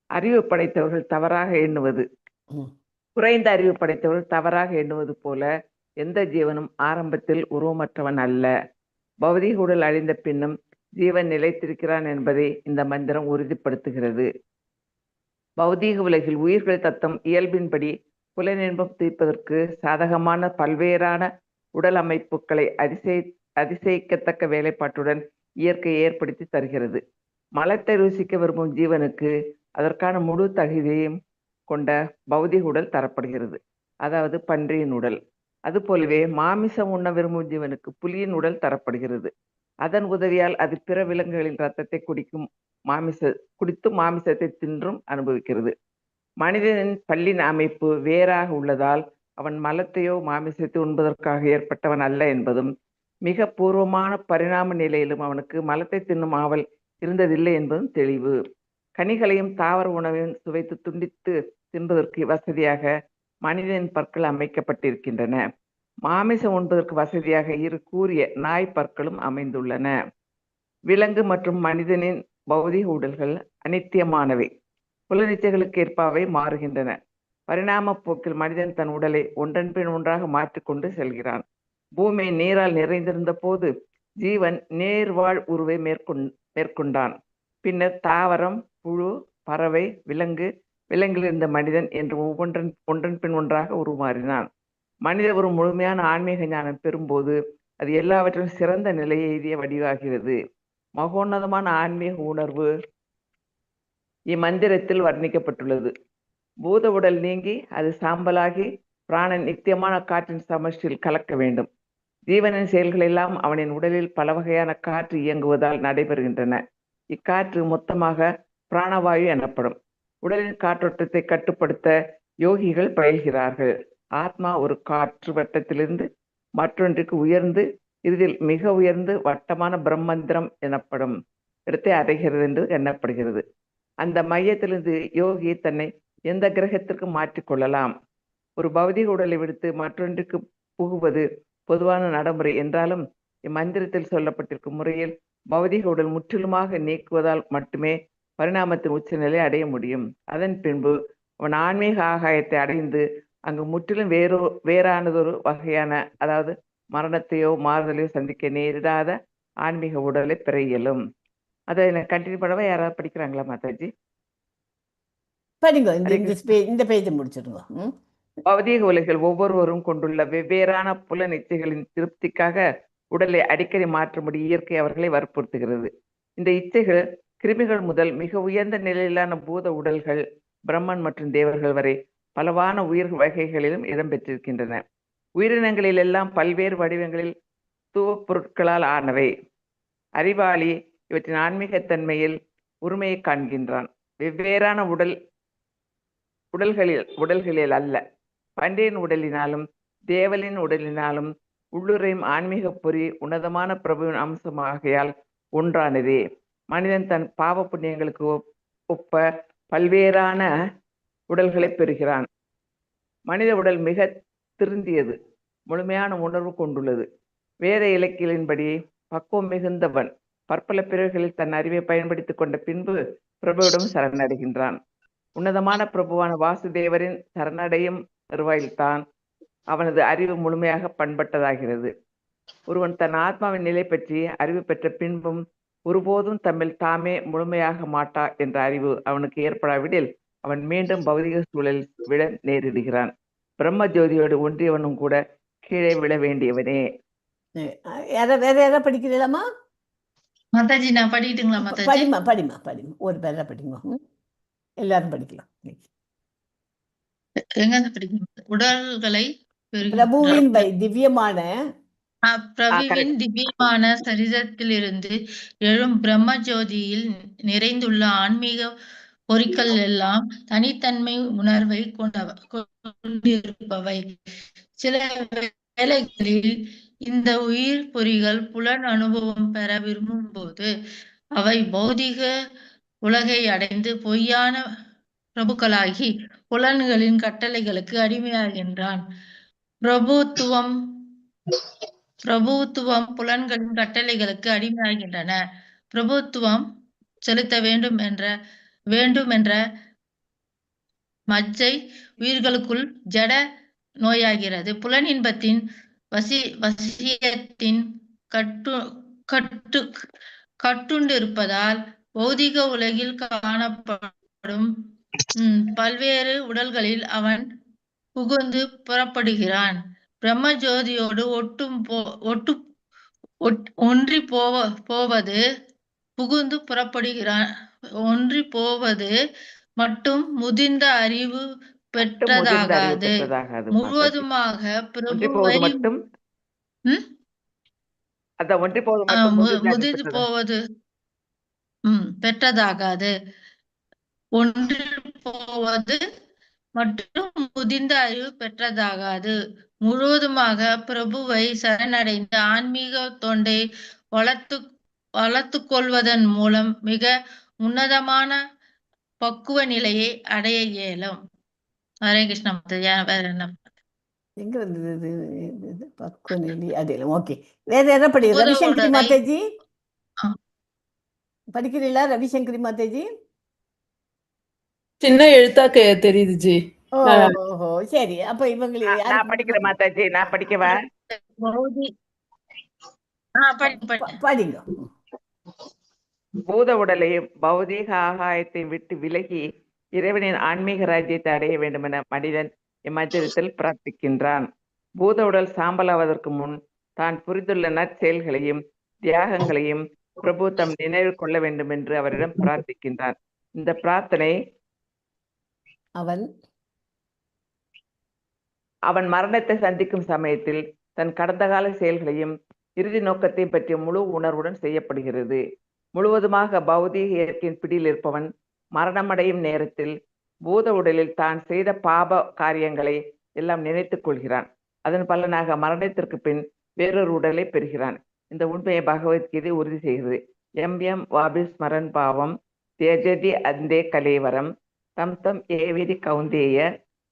அறிவு படைத்தவர்கள் தவறாக எண்ணுவது. குறைந்த அறிவு படைத்தவர்கள் தவறாக எண்ணுவது போல எந்த ஜீவனும் ஆரம்பத்தில் உருவமற்றவன் அல்ல. பௌதிக உடல் அழிந்த பின்னும் ஜீவன் நிலைத்திருக்கிறான் என்பதை இந்த மந்திரம் உறுதிப்படுத்துகிறது. பௌதீக உலகில் உயிர்கள் தத்தம் இயல்பின்படி புலனின்பம் தீர்ப்பதற்கு சாதகமான பல்வேறான உடல் அமைப்புகளை அதிசயிக்கத்தக்க வேலைப்பாட்டுடன் இயற்கை ஏற்படுத்தி தருகிறது. மலத்தை ருசிக்க விரும்பும் ஜீவனுக்கு அதற்கான முழு தகுதியையும் கொண்ட பௌதிக உடல் தரப்படுகிறது, அதாவது பன்றியின் உடல். அதுபோலவே மாமிசம் உண்ண விரும்பும் ஜீவனுக்கு புலியின் உடல் தரப்படுகிறது. அதன் உதவியால் அது பிற விலங்குகளின் ரத்தத்தை குடித்து மாமிசத்தை தின்றும் அனுபவிக்கிறது. மனிதனின் பல்லின் அமைப்பு வேறாக உள்ளதால் அவன் மலத்தையோ மாமிசத்தை உண்பதற்காக ஏற்பட்டவன் அல்ல என்பதும், மிக பூர்வமான பரிணாம நிலையிலும் அவனுக்கு மலத்தை தின்னும் ஆவல் இருந்ததில்லை என்பதும் தெளிவு. கனிகளையும் தாவர உணவையும் சுவைத்து துண்டித்து தின்பதற்கு வசதியாக மனிதனின் பற்கள் அமைக்கப்பட்டிருக்கின்றன. மாமிசம் உண்பதற்கு வசதியாக இரு கூரிய நாய் பற்களும் அமைந்துள்ளன. விலங்கு மற்றும் மனிதனின் பௌதிக உடல்கள் அனித்தியமானவை, புலனிச்சைகளுக்கு ஏற்பாவை மாறுகின்றன. பரிணாம போக்கில் மனிதன் தன் உடலை ஒன்றன் பின் ஒன்றாக மாற்றிக்கொண்டு செல்கிறான். பூமி நீரால் நிறைந்திருந்த போது ஜீவன் நேர்வாழ் உருவை மேற்கொண்டான். பின்னர் தாவரம், புழு, பறவை, விலங்கு, விலங்கில் இருந்த மனிதன் என்று ஒன்றன் பின் ஒன்றாக உருமாறினான். மனித ஒரு முழுமையான ஆன்மீக ஞானம் பெறும்போது அது எல்லாவற்றிலும் சிறந்த நிலையை எய்திய வடிவாகிறது. மகோன்னதமான ஆன்மீக உணர்வு இம்மந்திரத்தில் வர்ணிக்கப்பட்டுள்ளது. பூத உடல் நீங்கி அது சாம்பலாகி பிராணன் நித்தியமான காற்றின் சமஷ்டியில் கலக்க வேண்டும். ஜீவனின் செயல்கள் எல்லாம் அவனின் உடலில் பல வகையான காற்று இயங்குவதால் நடைபெறுகின்றன. இக்காற்று மொத்தமாக பிராணவாயு எனப்படும். உடலின் காற்றோட்டத்தை கட்டுப்படுத்த யோகிகள் பயில்கிறார்கள். ஆத்மா ஒரு காற்று வட்டத்திலிருந்து மற்றொன்றுக்கு உயர்ந்து இறுதியில் மிக உயர்ந்து வட்டமான பிரம்மந்திரம் எனப்படும் இடத்தை அடைகிறது என்று எண்ணப்படுகிறது. அந்த மையத்திலிருந்து யோகி தன்னை எந்த கிரகத்திற்கு மாற்றிக்கொள்ளலாம். ஒரு பௌதிக உடலை விடுத்து மற்றொன்றுக்கு புகுவது பொதுவான நடைமுறை என்றாலும் இம்மந்திரத்தில் சொல்லப்பட்டிருக்கும் முறையில் பௌதிக உடல் முற்றிலுமாக நீக்குவதால் மட்டுமே பரிணாமத்தின் உச்சநிலை அடைய முடியும். அதன் பின்பு அவன் ஆன்மீக ஆகாயத்தை அடைந்து அங்கு முற்றிலும் வேறானதொரு வகையான, அதாவது மரணத்தையோ மாறுதலையோ சந்திக்க நேரிடாத ஆன்மீக உடலை பெற இயலும். அதை கண்டினியூ பண்ணவா யாராவது படிக்கிறாங்களா மாதாஜி? படிங்க, இந்த பேஜை முடிச்சிடுங்க. பௌதீக உலகில் ஒவ்வொருவரும் கொண்டுள்ள வெவ்வேறான புல இச்சைகளின் திருப்திக்காக உடலை அடிக்கடி மாற்றும்படி இயற்கை அவர்களை வற்புறுத்துகிறது. இந்த இச்சைகள் கிருமிகள் முதல் மிக உயர்ந்த நிலையிலான பூத உடல்கள், பிரம்மன் மற்றும் தேவர்கள் வரை பலவான உயிர் வகைகளிலும் இடம்பெற்றிருக்கின்றன. உயிரினங்களில் எல்லாம் பல்வேறு வடிவங்களில் தூவ பொருட்களால் ஆனவை. அறிவாளி இவற்றின் ஆன்மீகத்தன்மையில் உரிமையை காண்கின்றான். வெவ்வேறான உடல்களில் அல்ல, பண்டையின் உடலினாலும் தேவலின் உடலினாலும் உள்ளுரையும் ஆன்மீக பொறி உன்னதமான பிரபுவின் அம்சமாகையால் ஒன்றானதே. மனிதன் தன் பாவ புண்ணியங்களுக்கு ஒப்ப பல்வேறான உடல்களை பெறுகிறான். மனித உடல் மிக திருந்தியது, முழுமையான உணர்வு கொண்டுள்ளது. வேத இலக்கியங்களின்படி பக்குவம் மிகுந்தவன் பற்பல பிறகுகளில் தன் அறிவை பயன்படுத்திக் கொண்ட பின்பு பிரபுவிடம் சரணடைகின்றான். உன்னதமான பிரபுவான வாசுதேவரின் சரணடையும் வருவாயில்தான் அவனது அறிவு முழுமையாக பண்பட்டதாகிறது. ஒருவன் தன் ஆத்மாவின் நிலை பற்றி அறிவு பெற்ற பின்பும் ஒருபோதும் தம்மில் தாமே முழுமையாக மாட்டா என்ற அறிவு அவனுக்கு ஏற்படாவிடில் அவன் மீண்டும் பௌதிக சூழலில் விழ நேரிடுகிறான். பிரம்ம ஜோதியோடு ஒன்றியவனும் கூட கீழே விழ வேண்டியவனே. வேற யாரா படிக்கிறீங்களாமா மாதாஜி? நான் படிக்கட்டுங்களா மாதாஜி? படிமா ஒரு பேரா படிங்க, எல்லாரும் படிக்கலாம். எங்க படிக்கணும்? உடல்களை பிரபுவின் திவ்யமான பிரபுவின் திவ்யமான சரீரத்திலிருந்து எழும் பிரம்ம ஜோதியில் நிறைந்துள்ள ஆன்மீக பொறிகள் எல்லாம் தனித்தன்மை உணர்வை கொண்டிருப்பவை. சில வேளைகளில் இந்த உயிர் பொறிகள் புலன் அனுபவம் பெற விரும்பும் போது அவை பௌதிக உலகை அடைந்து பொய்யான பிரபுக்களாகி புலன்களின் கட்டளைகளுக்கு அடிமையாகின்றான். பிரபுத்துவம் புலன்களின் கட்டளைகளுக்கு அடிமையாகின்றன. பிரபுத்துவம் செலுத்த வேண்டும் என்ற மஜ்ஜை உயிர்களுக்குள் ஜட நோயாகிறது. புலன் இன்பத்தின் வசியத்தின் கட்டுண்டிருப்பதால் பௌதிக உலகில் காணப்படும் பல்வேறு உடல்களில் அவன் புகுந்து புறப்படுகிறான். பிரம்ம ஜோதியோடு ஒன்றி போவது புகுந்து புறப்படுகிறான். ஒன்றி போவது மட்டும் முதிர்ந்த அறிவு பெற்றதாகாது. முழுவதுமாக பிரபுவை முதிர்ந்து போவது பெற்றதாகாது. ஒன்றி போவது மற்றும் முதிர்ந்த அறிவு பெற்றதாகாது. முழுவதுமாக பிரபுவை சரணடைந்து ஆன்மீக தொண்டை வளர்த்து கொள்வதன் மூலம் மிக உன்னதமான பக்குவ நிலையை அடைய இயலும். ஹரே கிருஷ்ணா மாதாஜி. வேற என்ன எங்க வந்தது பக்குவ நிலை அடையலாம்? ஓகே, வேற யாரா ரவிசங்கரி மாதாஜி படிக்கிறீங்களா? ரவிசங்கரி மாதாஜி சின்ன எழுத்தா தெரியுது ஜி. ஓஹோ, சரி. அப்ப இவங்க நான் படிக்கிறேன் மாதாஜி. நான் படிக்கவா? படிங்க. பூத உடலையும் பௌதீக ஆகாயத்தை விட்டு விலகி இறைவனின் ஆன்மீக ராஜ்யத்தை அடைய வேண்டுமென மனிதன் இம்மந்திரத்தில் பிரார்த்திக்கின்றான். பூத உடல் சாம்பலாவதற்கு முன் தான் புரிந்துள்ள நற்செயல்களையும் தியாகங்களையும் பிரபு தம் நினைவில் கொள்ள வேண்டும் என்று அவரிடம் பிரார்த்திக்கின்றான். இந்த பிரார்த்தனை அவன் மரணத்தை சந்திக்கும் சமயத்தில் தன் கடந்த கால செயல்களையும் இறுதி நோக்கத்தையும் பற்றிய முழு உணர்வுடன் செய்யப்படுகிறது. முழுவதுமாக பௌதீக இயற்கையின் பிடியில் இருப்பவன் மரணமடையும் நேரத்தில் பூத உடலில் தான் செய்த பாப காரியங்களை எல்லாம் நினைத்துக் கொள்கிறான். அதன் பலனாக மரணத்திற்கு பின் வேறொரு உடலை பெறுகிறான். இந்த உண்மையை பகவத்கீதை உறுதி செய்கிறது. எம் வாபிஸ்மரன் பாவம் தேஜதி அந்தே கலேவரம் தம் தம் ஏவிதி கவுந்தேய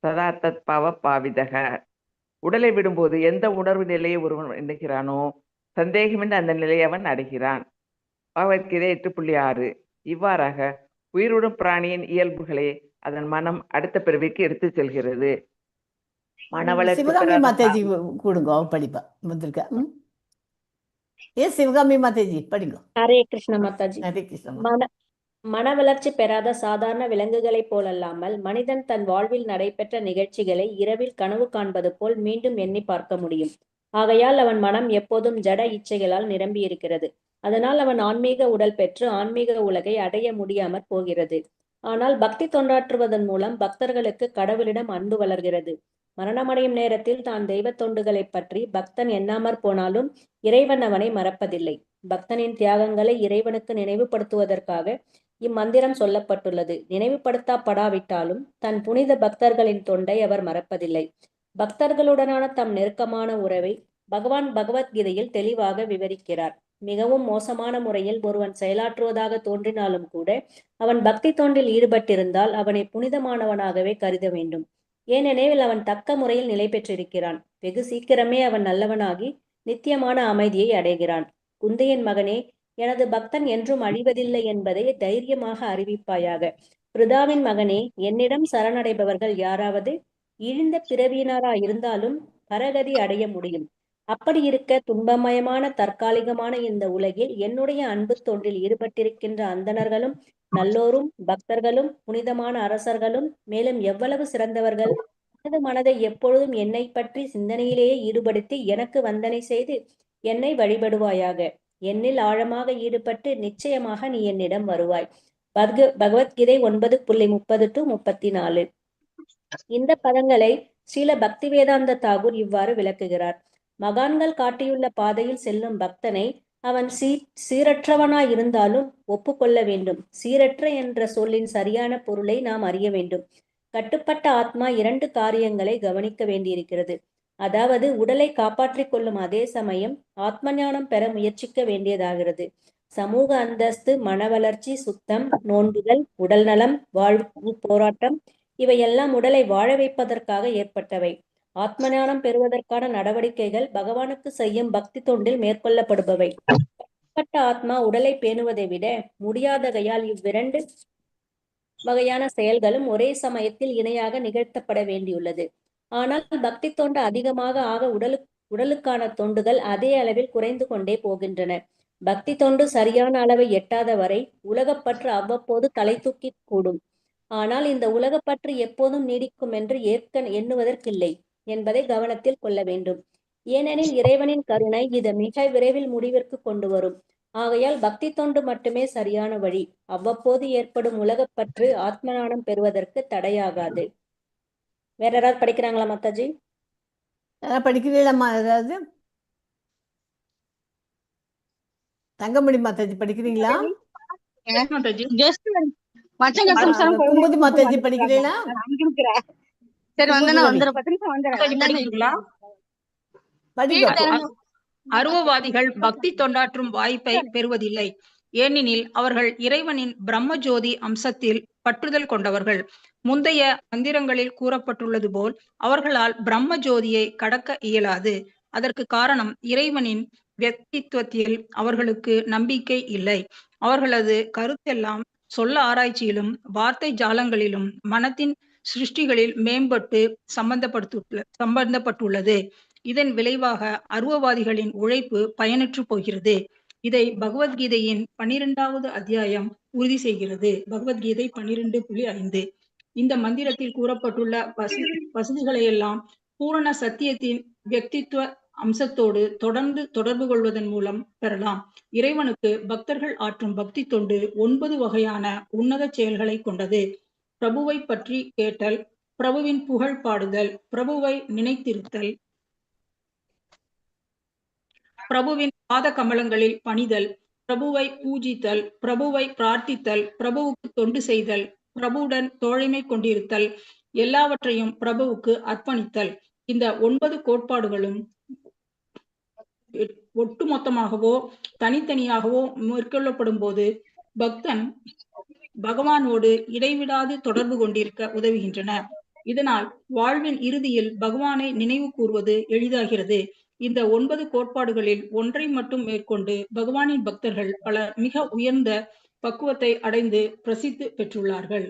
சதா தத் பாவ பாவிதக. உடலை விடும்போது எந்த உணர்வு நிலையை ஒருவன் எண்ணுகிறானோ சந்தேகமின்றி அந்த நிலையை அவன் அடைகிறான். பகவத்கீதை 8.6. இவ்வாறாக உயிருடன் பிராணியின் இயல்புகளை அதன் மனம் அடுத்த பிறவிக்கு எடுத்து செல்கிறது. சிவகாமி மாதாஜி கூடுங்க, அவ படிப்பா வந்திருக்க. சிவகாமி மாதாஜி படிங்க. ஹரே கிருஷ்ண மாதாஜி. ஹரே கிருஷ்ண. மன வளர்ச்சி பெறாத சாதாரண விலங்குகளைப் போலல்லாமல் மனிதன் தன் வாழ்வில் நடைபெற்ற நிகழ்ச்சிகளை இரவில் கனவு காண்பது போல் மீண்டும் எண்ணி பார்க்க முடியும். ஆகையால் அவன் மனம் எப்போதும் ஜட இச்சைகளால் நிரம்பி இருக்கிறது. அதனால் அவன் ஆன்மீக உடல் பெற்று ஆன்மீக உலகை அடைய முடியாமற் போகிறது. ஆனால் பக்தி தொண்டாற்றுவதன் மூலம் பக்தர்களுக்கு கடவுளிடம் அன்பு வளர்கிறது. மரணமடையும் நேரத்தில் தான் தெய்வ தொண்டுகளை பற்றி பக்தன் எண்ணாமற் போனாலும் இறைவன் அவனை மறப்பதில்லை. பக்தனின் தியாகங்களை இறைவனுக்கு நினைவுபடுத்துவதற்காக இம்மந்திரம் சொல்லப்பட்டுள்ளது. நினைவுபடுத்தப்படாவிட்டாலும் தன் புனித பக்தர்களின் தொண்டை அவர் மறப்பதில்லை. பக்தர்களுடனான தம் நெருக்கமான உறவை பகவான் பகவத்கீதையில் தெளிவாக விவரிக்கிறார். மிகவும் மோசமான முறையில் ஒருவன் செயலாற்றுவதாக தோன்றினாலும் கூட அவன் பக்தி தொண்டில் ஈடுபட்டிருந்தால் அவனை புனிதமானவனாகவே கருத வேண்டும். ஏனெனில் அவன் தக்க முறையில் நிலை பெற்றிருக்கிறான். வெகு சீக்கிரமே அவன் நல்லவனாகி நித்தியமான அமைதியை அடைகிறான். குந்தையின் மகனே, எனது பக்தன் என்றும் அழிவதில்லை என்பதை தைரியமாக அறிவிப்பாயாக. பிருதாவின் மகனே, என்னிடம் சரணடைபவர்கள் யாராவது இழிந்த பிறவியினரா இருந்தாலும் பரகதி அடைய முடியும். அப்படி இருக்க துன்பமயமான தற்காலிகமான இந்த உலகில் என்னுடைய அன்பு தொண்டில் ஈடுபட்டிருக்கின்ற அந்தணர்களும் நல்லோரும் பக்தர்களும் புனிதமான அரசர்களும் மேலும் எவ்வளவு சிறந்தவர்கள்! எனது மனதை எப்பொழுதும் என்னை பற்றி சிந்தனையிலேயே ஈடுபடுத்தி எனக்கு வந்தனை செய்து என்னை வழிபடுவாயாக. என்னில் ஆழமாக ஈடுபட்டு நிச்சயமாக நீ என்னிடம் வருவாய். பகவத்கீதை 9.30-34. இந்த பதங்களை ஸ்ரீல பக்தி வேதாந்த தாகூர் இவ்வாறு விளக்குகிறார். மகான்கள் காட்டியுள்ள பாதையில் செல்லும் பக்தனை அவன் சீரற்றவனாய் இருந்தாலும் ஒப்புக்கொள்ள வேண்டும். சீரற்ற என்ற சொல்லின் சரியான பொருளை நாம் அறிய வேண்டும். கட்டுப்பட்ட ஆத்மா 2 காரியங்களை கவனிக்க வேண்டியிருக்கிறது. அதாவது உடலை காப்பாற்றிக் கொள்ளும் அதே சமயம் ஆத்ம ஞானம் பெற முயற்சிக்க வேண்டியதாகிறது. சமூக அந்தஸ்து, மன வளர்ச்சி, சுத்தம், நோன்புகள், உடல் நலம், வாழ்வு போராட்டம் இவையெல்லாம் உடலை வாழ வைப்பதற்காக ஏற்பட்டவை. ஆத்ம ஞானம் பெறுவதற்கான நடவடிக்கைகள் பகவானுக்கு செய்யும் பக்தி தொண்டில் மேற்கொள்ளப்படுபவை. கட்டுப்பட்ட ஆத்மா உடலை பேணுவதை விட முடியாதகையால் இவ்விரண்டு வகையான செயல்களும் ஒரே சமயத்தில் இணையாக நிகழ்த்தப்பட வேண்டியுள்ளது. ஆனால் பக்தி தொண்டு அதிகமாக ஆக உடலுக்கான தொண்டுகள் அதே அளவில் குறைந்து கொண்டே போகின்றன. பக்தி தொண்டு சரியான அளவை எட்டாத வரை உலகப்பற்று அவ்வப்போது தலை தூக்கி கூடும். ஆனால் இந்த உலகப்பற்று எப்போதும் நீடிக்கும் என்று எண்ணுவதற்கில்லை என்பதை கவனத்தில் கொள்ள வேண்டும். ஏனெனில் இறைவனின் கருணை இது மிக விரைவில் முடிவிற்கு கொண்டு வரும். ஆகையால் பக்தி தொண்டு மட்டுமே சரியான வழி. அவ்வப்போது ஏற்படும் உலகப்பற்று ஆத்மஞானம் பெறுவதற்கு தடையாகாது. வேற யாராவது படிக்கிறாங்களா மாதாஜி? படிக்கிறீங்களா? ஏதாவது தங்கமணி மாதாஜி படிக்கிறீங்களா? குமுதி மாதாஜி படிக்கிறீங்களா? அருவவாதிகள் பக்தி தொண்டாற்றும் வாய்ப்பை பெறுவதில்லை. ஏனெனில் அவர்கள் இறைவனின் பிரம்மஜோதி அம்சத்தில் பற்றுதல் கொண்டவர்கள். முந்தைய மந்திரங்களில் கூறப்பட்டுள்ளது போல் அவர்களால் பிரம்ம ஜோதியை கடக்க இயலாது. அதற்கு காரணம் இறைவனின் வியக்தித்துவத்தில் அவர்களுக்கு நம்பிக்கை இல்லை. அவர்களது கருத்தெல்லாம் சொல்ல ஆராய்ச்சியிலும் வார்த்தை ஜாலங்களிலும் மனத்தின் சிருஷ்டிகளில் மேம்பட்டு சம்பந்தப்பட்டுள்ளது. இதன் விளைவாக அருவவாதிகளின் உழைப்பு பயனற்று போகிறது. இதை பகவத்கீதையின் 12வது அத்தியாயம் உறுதி செய்கிறது. பகவத்கீதை 12.5. இந்த மந்திரத்தில் கூறப்பட்டுள்ள வசதிகளை எல்லாம் பூரண சத்தியத்தின் வியக்தித்துவ அம்சத்தோடு தொடர்ந்து தொடர்பு கொள்வதன் மூலம் பெறலாம். இறைவனுக்கு பக்தர்கள் ஆற்றும் பக்தி தொண்டு 9 வகையான உன்னத செயல்களை கொண்டது. பிரபுவை பற்றி கேட்டல், பிரபுவின் புகழ் பாடுதல், பிரபுவை நினைத்திருத்தல், பிரபுவின் பாத கமலங்களில் பணிதல், பிரபுவை பூஜித்தல், பிரபுவை பிரார்த்தித்தல், பிரபுவுக்கு தொண்டு செய்தல், பிரபுவுடன் தோழமை கொண்டிருத்தல், எல்லாவற்றையும் பிரபுவுக்கு அர்ப்பணித்தல். இந்த 9 கோட்பாடுகளும் ஒட்டுமொத்தமாகவோ தனித்தனியாகவோ மேற்கொள்ளப்படும் போது பக்தன் பகவானோடு இடைவிடாது தொடர்பு கொண்டிருக்க உதவுகின்றன. இதனால் வாழ்வின் இறுதியில் பகவானை நினைவு கூர்வது எளிதாகிறது. இந்த 9 கோட்பாடுகளில் ஒன்றை மட்டும் மேற்கொண்டு பகவானின் பக்தர்கள் பல மிக உயர்ந்த பக்குவத்தை அடைந்து பிரசித்தி பெற்றுள்ளார்கள்.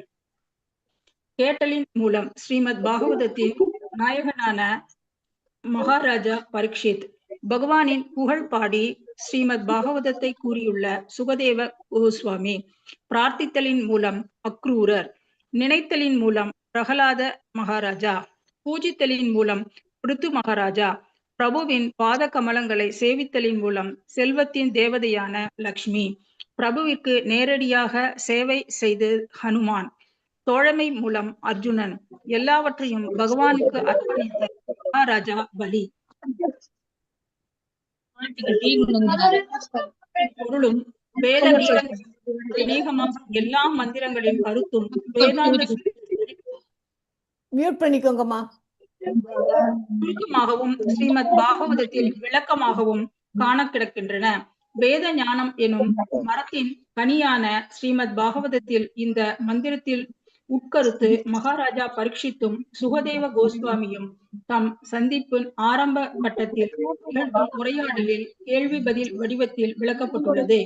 கேட்டலின் மூலம் ஸ்ரீமத் பாகவதத்தின் நாயகனான மகாராஜா பரீட்சித் பகவானின் புகழ் பாடி ஸ்ரீமத் பாகவதத்தை கூறியுள்ள சுகதேவ கோஸ்வாமி, பிரார்த்தித்தலின் மூலம் அக்ரூரர், நினைத்தலின் மூலம் பிரகலாத மகாராஜா, பூஜித்தலின் மூலம் பிருத்து மகாராஜா, பிரபுவின் பாத கமலங்களை சேவித்தலின் மூலம் செல்வத்தின் தேவதையான லக்ஷ்மி, பிரபுவிற்கு நேரடியாக சேவை செய்து ஹனுமான், தோழமை மூலம் அர்ஜுனன், எல்லாவற்றையும் பகவானுக்கு அர்ப்பணித்த மகாராஜா பலி. பொருளும் வேத அநேகமாக எல்லா மந்திரங்களின் கருத்தும் வேதாந்த மியூட் பண்ணிக்கோங்கம்மா. சுருக்கமாகவும் ஸ்ரீமத் பாகவதத்தில் விளக்கமாகவும் காண கிடக்கின்றன. வேத ஞானம் எனும் மரத்தின் கனியான ஸ்ரீமத் பாகவதத்தில் இந்த மந்திரத்தில் உட்கருத்து மகாராஜா பரீட்சித்தும் சுகதேவ கோஸ்வாமியும் தம் சந்திப்பின் ஆரம்ப கட்டத்தில் உரையாடலில் கேள்வி பதில் வடிவத்தில் விளக்கப்பட்டுள்ளது.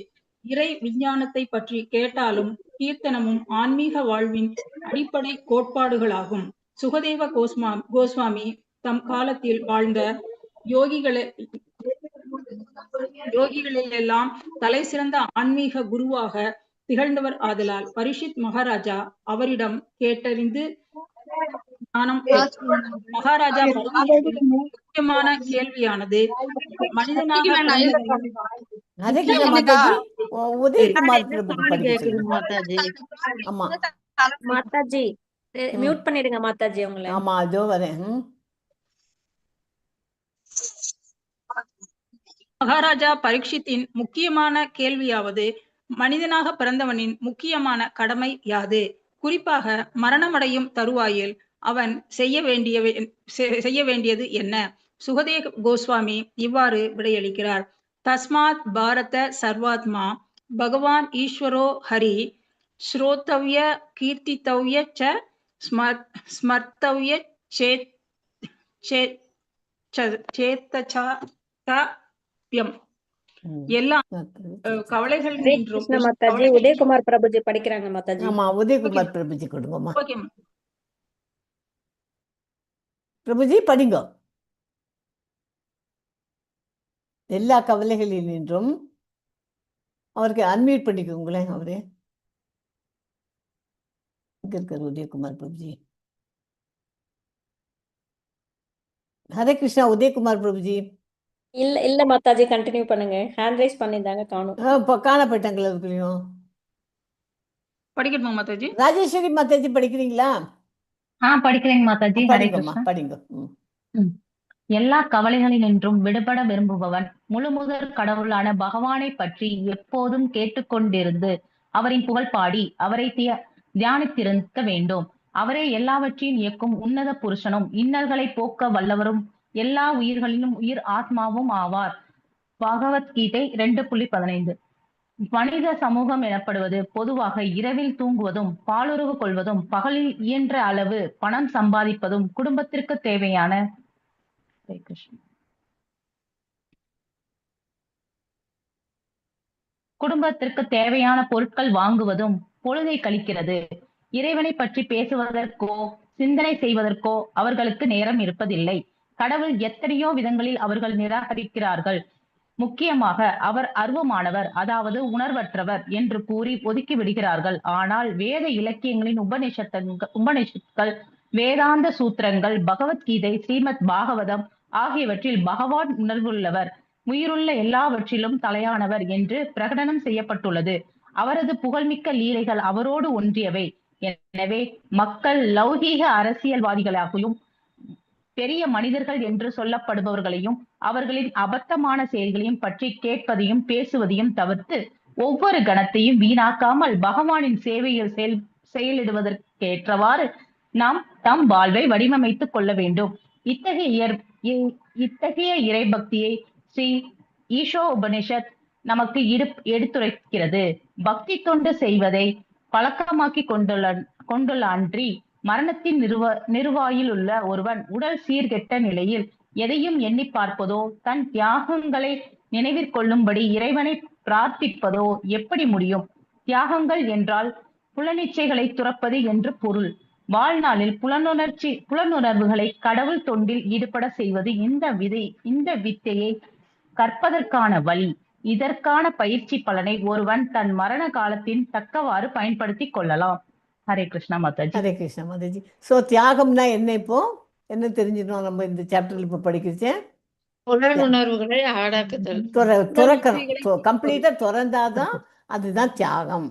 இறை விஞ்ஞானத்தை பற்றி கேட்டாலும் கீர்த்தனமும் ஆன்மீக வாழ்வின் அடிப்படை கோட்பாடுகளாகும். சுகதேவ கோஸ்வாமி தம் காலத்தில் வாழ்ந்த யோகிகளெல்லாம் தலை சிறந்த ஆன்மீக குருவாக திகழ்ந்தவர் ஆதலால் பரீட்சித் மகாராஜா அவரிடம் கேட்டறிந்து மகாராஜா முக்கியமான கேள்வியானது மனிதனாக உதயகுமார் மாதாஜி மியூட் பண்ணிடுங்க மாதாஜி அவங்கள. ஆமா அதோ வரேன். மகாராஜா பரீட்சித்தின் முக்கியமான கேள்வியாவது மனிதனாக பிறந்தவனின் முக்கியமான கடமை யாது? குறிப்பாக மரணமடையும் தருவாயில் அவன் செய்ய வேண்டியது என்ன? சுகதேவ கோஸ்வாமி இவ்வாறு விடையளிக்கிறார். தஸ்மாத் பாரத சர்வாத்மா பகவான் ஈஸ்வரோ ஹரி ஸ்ரோத்தவ்ய கீர்த்தித்தவ்ய ச ஸ்மர்த்தவ்ய சேத்தச்சாப்யம். எல்லா கவலைகள் மாதாஜி உதயகுமார் பிரபுஜி படிக்கிறாங்க மாதாஜி. ஆமா உதயகுமார் பிரபுஜி கொடுங்கம்மா. பிரபுஜி படிங்க. எல்லா கவலைகளில் நின்றும் அவருக்கு அன்மியூட் பண்ணிக்கோங்களேன். அவரு இருக்காரு உதயகுமார் பிரபுஜி. ஹரே கிருஷ்ணா உதயகுமார் பிரபுஜி. இல்ல மாதாஜி கண்டினியூ பண்ணுங்க. ஹேண்ட் ரைஸ் பண்ணிருந்தாங்க காணோம். காணப்பட்டாங்களா இருக்கிறையும் படிக்கணுமா மாதாஜி? ராஜேஸ்வரி மாதாஜி படிக்கிறீங்களா? படிக்கிறேங்க மாதாஜி. படிங்கம்மா படிங்க. எல்லா கவலைகளினின்றும் விடுபட விரும்புபவன் முழுமுதற் கடவுளான பகவானை பற்றி எப்போதும் கேட்டுக்கொண்டிருந்து அவரின் புகழ் பாடி அவரை தியானித்திருக்க வேண்டும். அவரே எல்லாவற்றையும் இயக்கும் உன்னத புருஷனும் இன்னல்களை போக்க வல்லவரும் எல்லா உயிர்களிலும் உயிர் ஆத்மாவும் ஆவார். பகவத்கீதை 2:15. மனித சமூகம் எனப்படுவது பொதுவாக இரவில் தூங்குவதும் பாலுறவு கொள்வதும் பகலில் இயன்ற அளவு பணம் சம்பாதிப்பதும் குடும்பத்திற்கு தேவையான பொருட்கள் வாங்குவதும் பொழுதை கழிக்கிறது. இறைவனை பற்றி பேசுவதற்கோ சிந்தனை செய்வதற்கோ அவர்களுக்கு நேரம் இருப்பதில்லை. கடவுள் எத்தனையோ விதங்களில் அவர்கள் நிராகரிக்கிறார்கள். முக்கியமாக அவர் அருவமானவர், அதாவது உணர்வற்றவர் என்று கூறி ஒதுக்கி விடுகிறார்கள். ஆனால் வேத இலக்கியங்களின் உபனிஷத்துக்கள், வேதாந்த சூத்திரங்கள், பகவத்கீதை, ஸ்ரீமத் பாகவதம் ஆகியவற்றில் பகவான் உணர்வுள்ளவர், உயிருள்ள எல்லாவற்றிலும் தலையானவர் என்று பிரகடனம் செய்யப்பட்டுள்ளது. அவரது புகழ்மிக்க லீலைகள் அவரோடு ஒன்றியவை. எனவே மக்கள் லௌகீக அரசியல்வாதிகளாகவும் பெரிய மனிதர்கள் என்று சொல்லப்படுபவர்களையும் அவர்களின் அபத்தமான செயல்களையும் பற்றி கேட்பதையும் பேசுவதையும் தவிர்த்து ஒவ்வொரு கணத்தையும் வீணாக்காமல் பகவானின் சேவையில் செயலிடுவதற்கேற்றவாறு நாம் தம் வாழ்வை வடிவமைத்துக் கொள்ள வேண்டும். இத்தகைய இறைபக்தியை ஸ்ரீ ஈஷோ உபனிஷத் நமக்கு எடுத்துரைக்கிறது. பக்தி தொண்டு செய்வதை பழக்கமாக்கி கொண்டுள்ள அன்றி மரணத்தின் நிறுவாயில் உள்ள ஒருவன் உடல் சீர்கெட்ட நிலையில் எதையும் எண்ணி பார்ப்பதோ தன் தியாகங்களை நினைவிற்கொள்ளும்படி இறைவனை பிரார்த்திப்பதோ எப்படி முடியும்? தியாகங்கள் என்றால் புலனிச்சைகளை துறப்பது என்று பொருள். வாழ்நாளில் புலனுணர்வுகளை கடவுள் தொண்டில் ஈடுபட செய்வது இந்த வித்தையை கற்பதற்கான வழி. இதற்கான பயிற்சி பலனை ஒருவன் தன் மரண காலத்தின் தக்கவாறு பயன்படுத்தி கொள்ளலாம். ஹரே கிருஷ்ணா மாதாஜி. ஹரே கிருஷ்ணா மாதாஜி. ஸோ தியாகம்னா என்ன? இப்போ என்ன தெரிஞ்சிடணும் நம்ம இந்த சாப்டர்ல இப்போ படிக்கிறேன்? உணர்வுகளை ஆடாக்குதல், துறக்கணும். கம்ப்ளீட்டா திறந்தாதான் அதுதான் தியாகம்.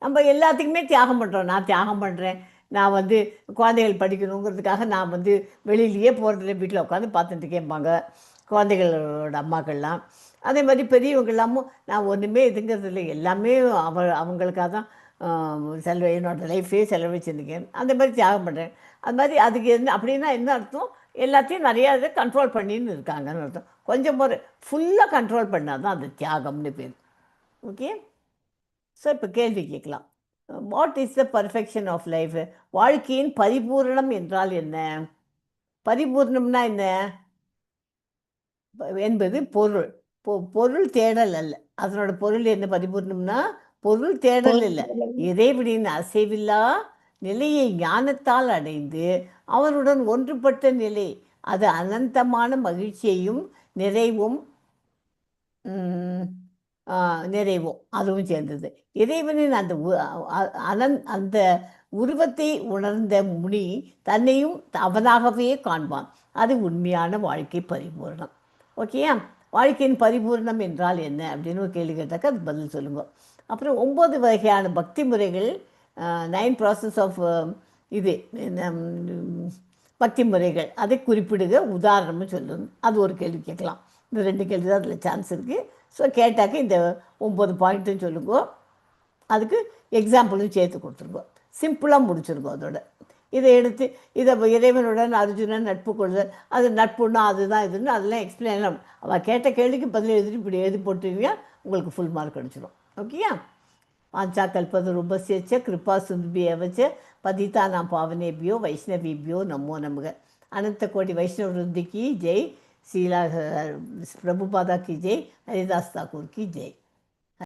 நம்ம எல்லாத்துக்குமே தியாகம் பண்றோம். நான் தியாகம் பண்றேன், நான் குழந்தைகள் படிக்கணுங்கிறதுக்காக நான் வெளியிலேயே போகிறதில்ல, வீட்டில் உட்காந்து பார்த்துட்டு கேட்பாங்க குழந்தைகளோட அம்மாக்கள்லாம். அதே மாதிரி பெரியவங்களாமும் நான் ஒன்றுமே இதுங்கிறது இல்லை, எல்லாமே அவங்களுக்காக தான் என்னோட லைஃபே செலவழிச்சிருக்கேன், அந்த மாதிரி தியாகம் பண்ணுறேன். அது மாதிரி அதுக்கு அப்படின்னா என்ன அர்த்தம்? எல்லாத்தையும் நிறையா இதை கண்ட்ரோல் பண்ணின்னு இருக்காங்கன்னு அர்த்தம். கொஞ்சம் ஒரு ஃபுல்லாக கண்ட்ரோல் பண்ணால் தான் அது தியாகம்னு பேர். ஓகே, ஸோ இப்போ கேள்வி கேட்கலாம். What is the perfection of life? வாழ்க்கையின் பரிபூரணம் என்றால் என்ன? பரிபூர்ணம்னா என்ன என்பது பொருள். பொருள் தேடல் அல்ல. அதனோட பொருள் என்ன? பரிபூர்ணம்னா பொருள் தேடல் இல்லை, இறைவனின் அசைவில்லா நிலையை ஞானத்தால் அடைந்து அவனுடன் ஒன்றுபட்ட நிலை. அது அனந்தமான மகிழ்ச்சியையும் நிறைவும் அதுவும் சேர்ந்தது. இறைவனின் அந்த உருவத்தை உணர்ந்த முனி தன்னையும் அவனாகவே காண்பான். அது உண்மையான வாழ்க்கை பரிபூர்ணம். ஓகேயா? வாழ்க்கையின் பரிபூர்ணம் என்றால் என்ன அப்படின்னு ஒரு கேள்வி கேட்டாக்க அது பதில் சொல்லுங்க. அப்புறம் 9 வகையான பக்தி முறைகள், 9 ப்ராசஸ் ஆஃப் பக்தி முறைகள், அதை குறிப்பிடுக, உதாரணமும் சொல்லுங்க. அது ஒரு கேள்வி கேட்கலாம். இந்த 2 கேள்வி தான் அதில் சான்ஸ் இருக்குது. ஸோ கேட்டாக்க இந்த 9 பாயிண்ட்டும் சொல்லுங்க, அதுக்கு எக்ஸாம்பிளும் சேர்த்து கொடுத்துருங்க. சிம்பிளாக முடிச்சிருக்கோம். அதோட இதை எடுத்து இதை இறைவனுடன் அர்ஜுனன் நட்பு கொள்ளுதல், அது நட்புன்னா அதுதான் இதுன்னு அதெல்லாம் எக்ஸ்பிளைன். அவள் கேட்ட கேள்விக்கு பதில் எழுதிட்டு இப்படி எழுதி போட்டுருவீங்க, உங்களுக்கு ஃபுல் மார்க் அடிச்சிடும். ஓகேயா? வாஞ்சா கல்பதரூபஸ்ய கிருபா சிந்துபியவச்ச பதிதானாம் பாவனேபியோ வைஷ்ணவிபியோ நமோ நமக. அனந்த கோடி வைஷ்ணவ விருத்தி கி ஜெய். ஸ்ரீலா பிரபுபாதா கி ஜெய். ஹரிதாஸ் தாக்கூர் கி ஜெய்.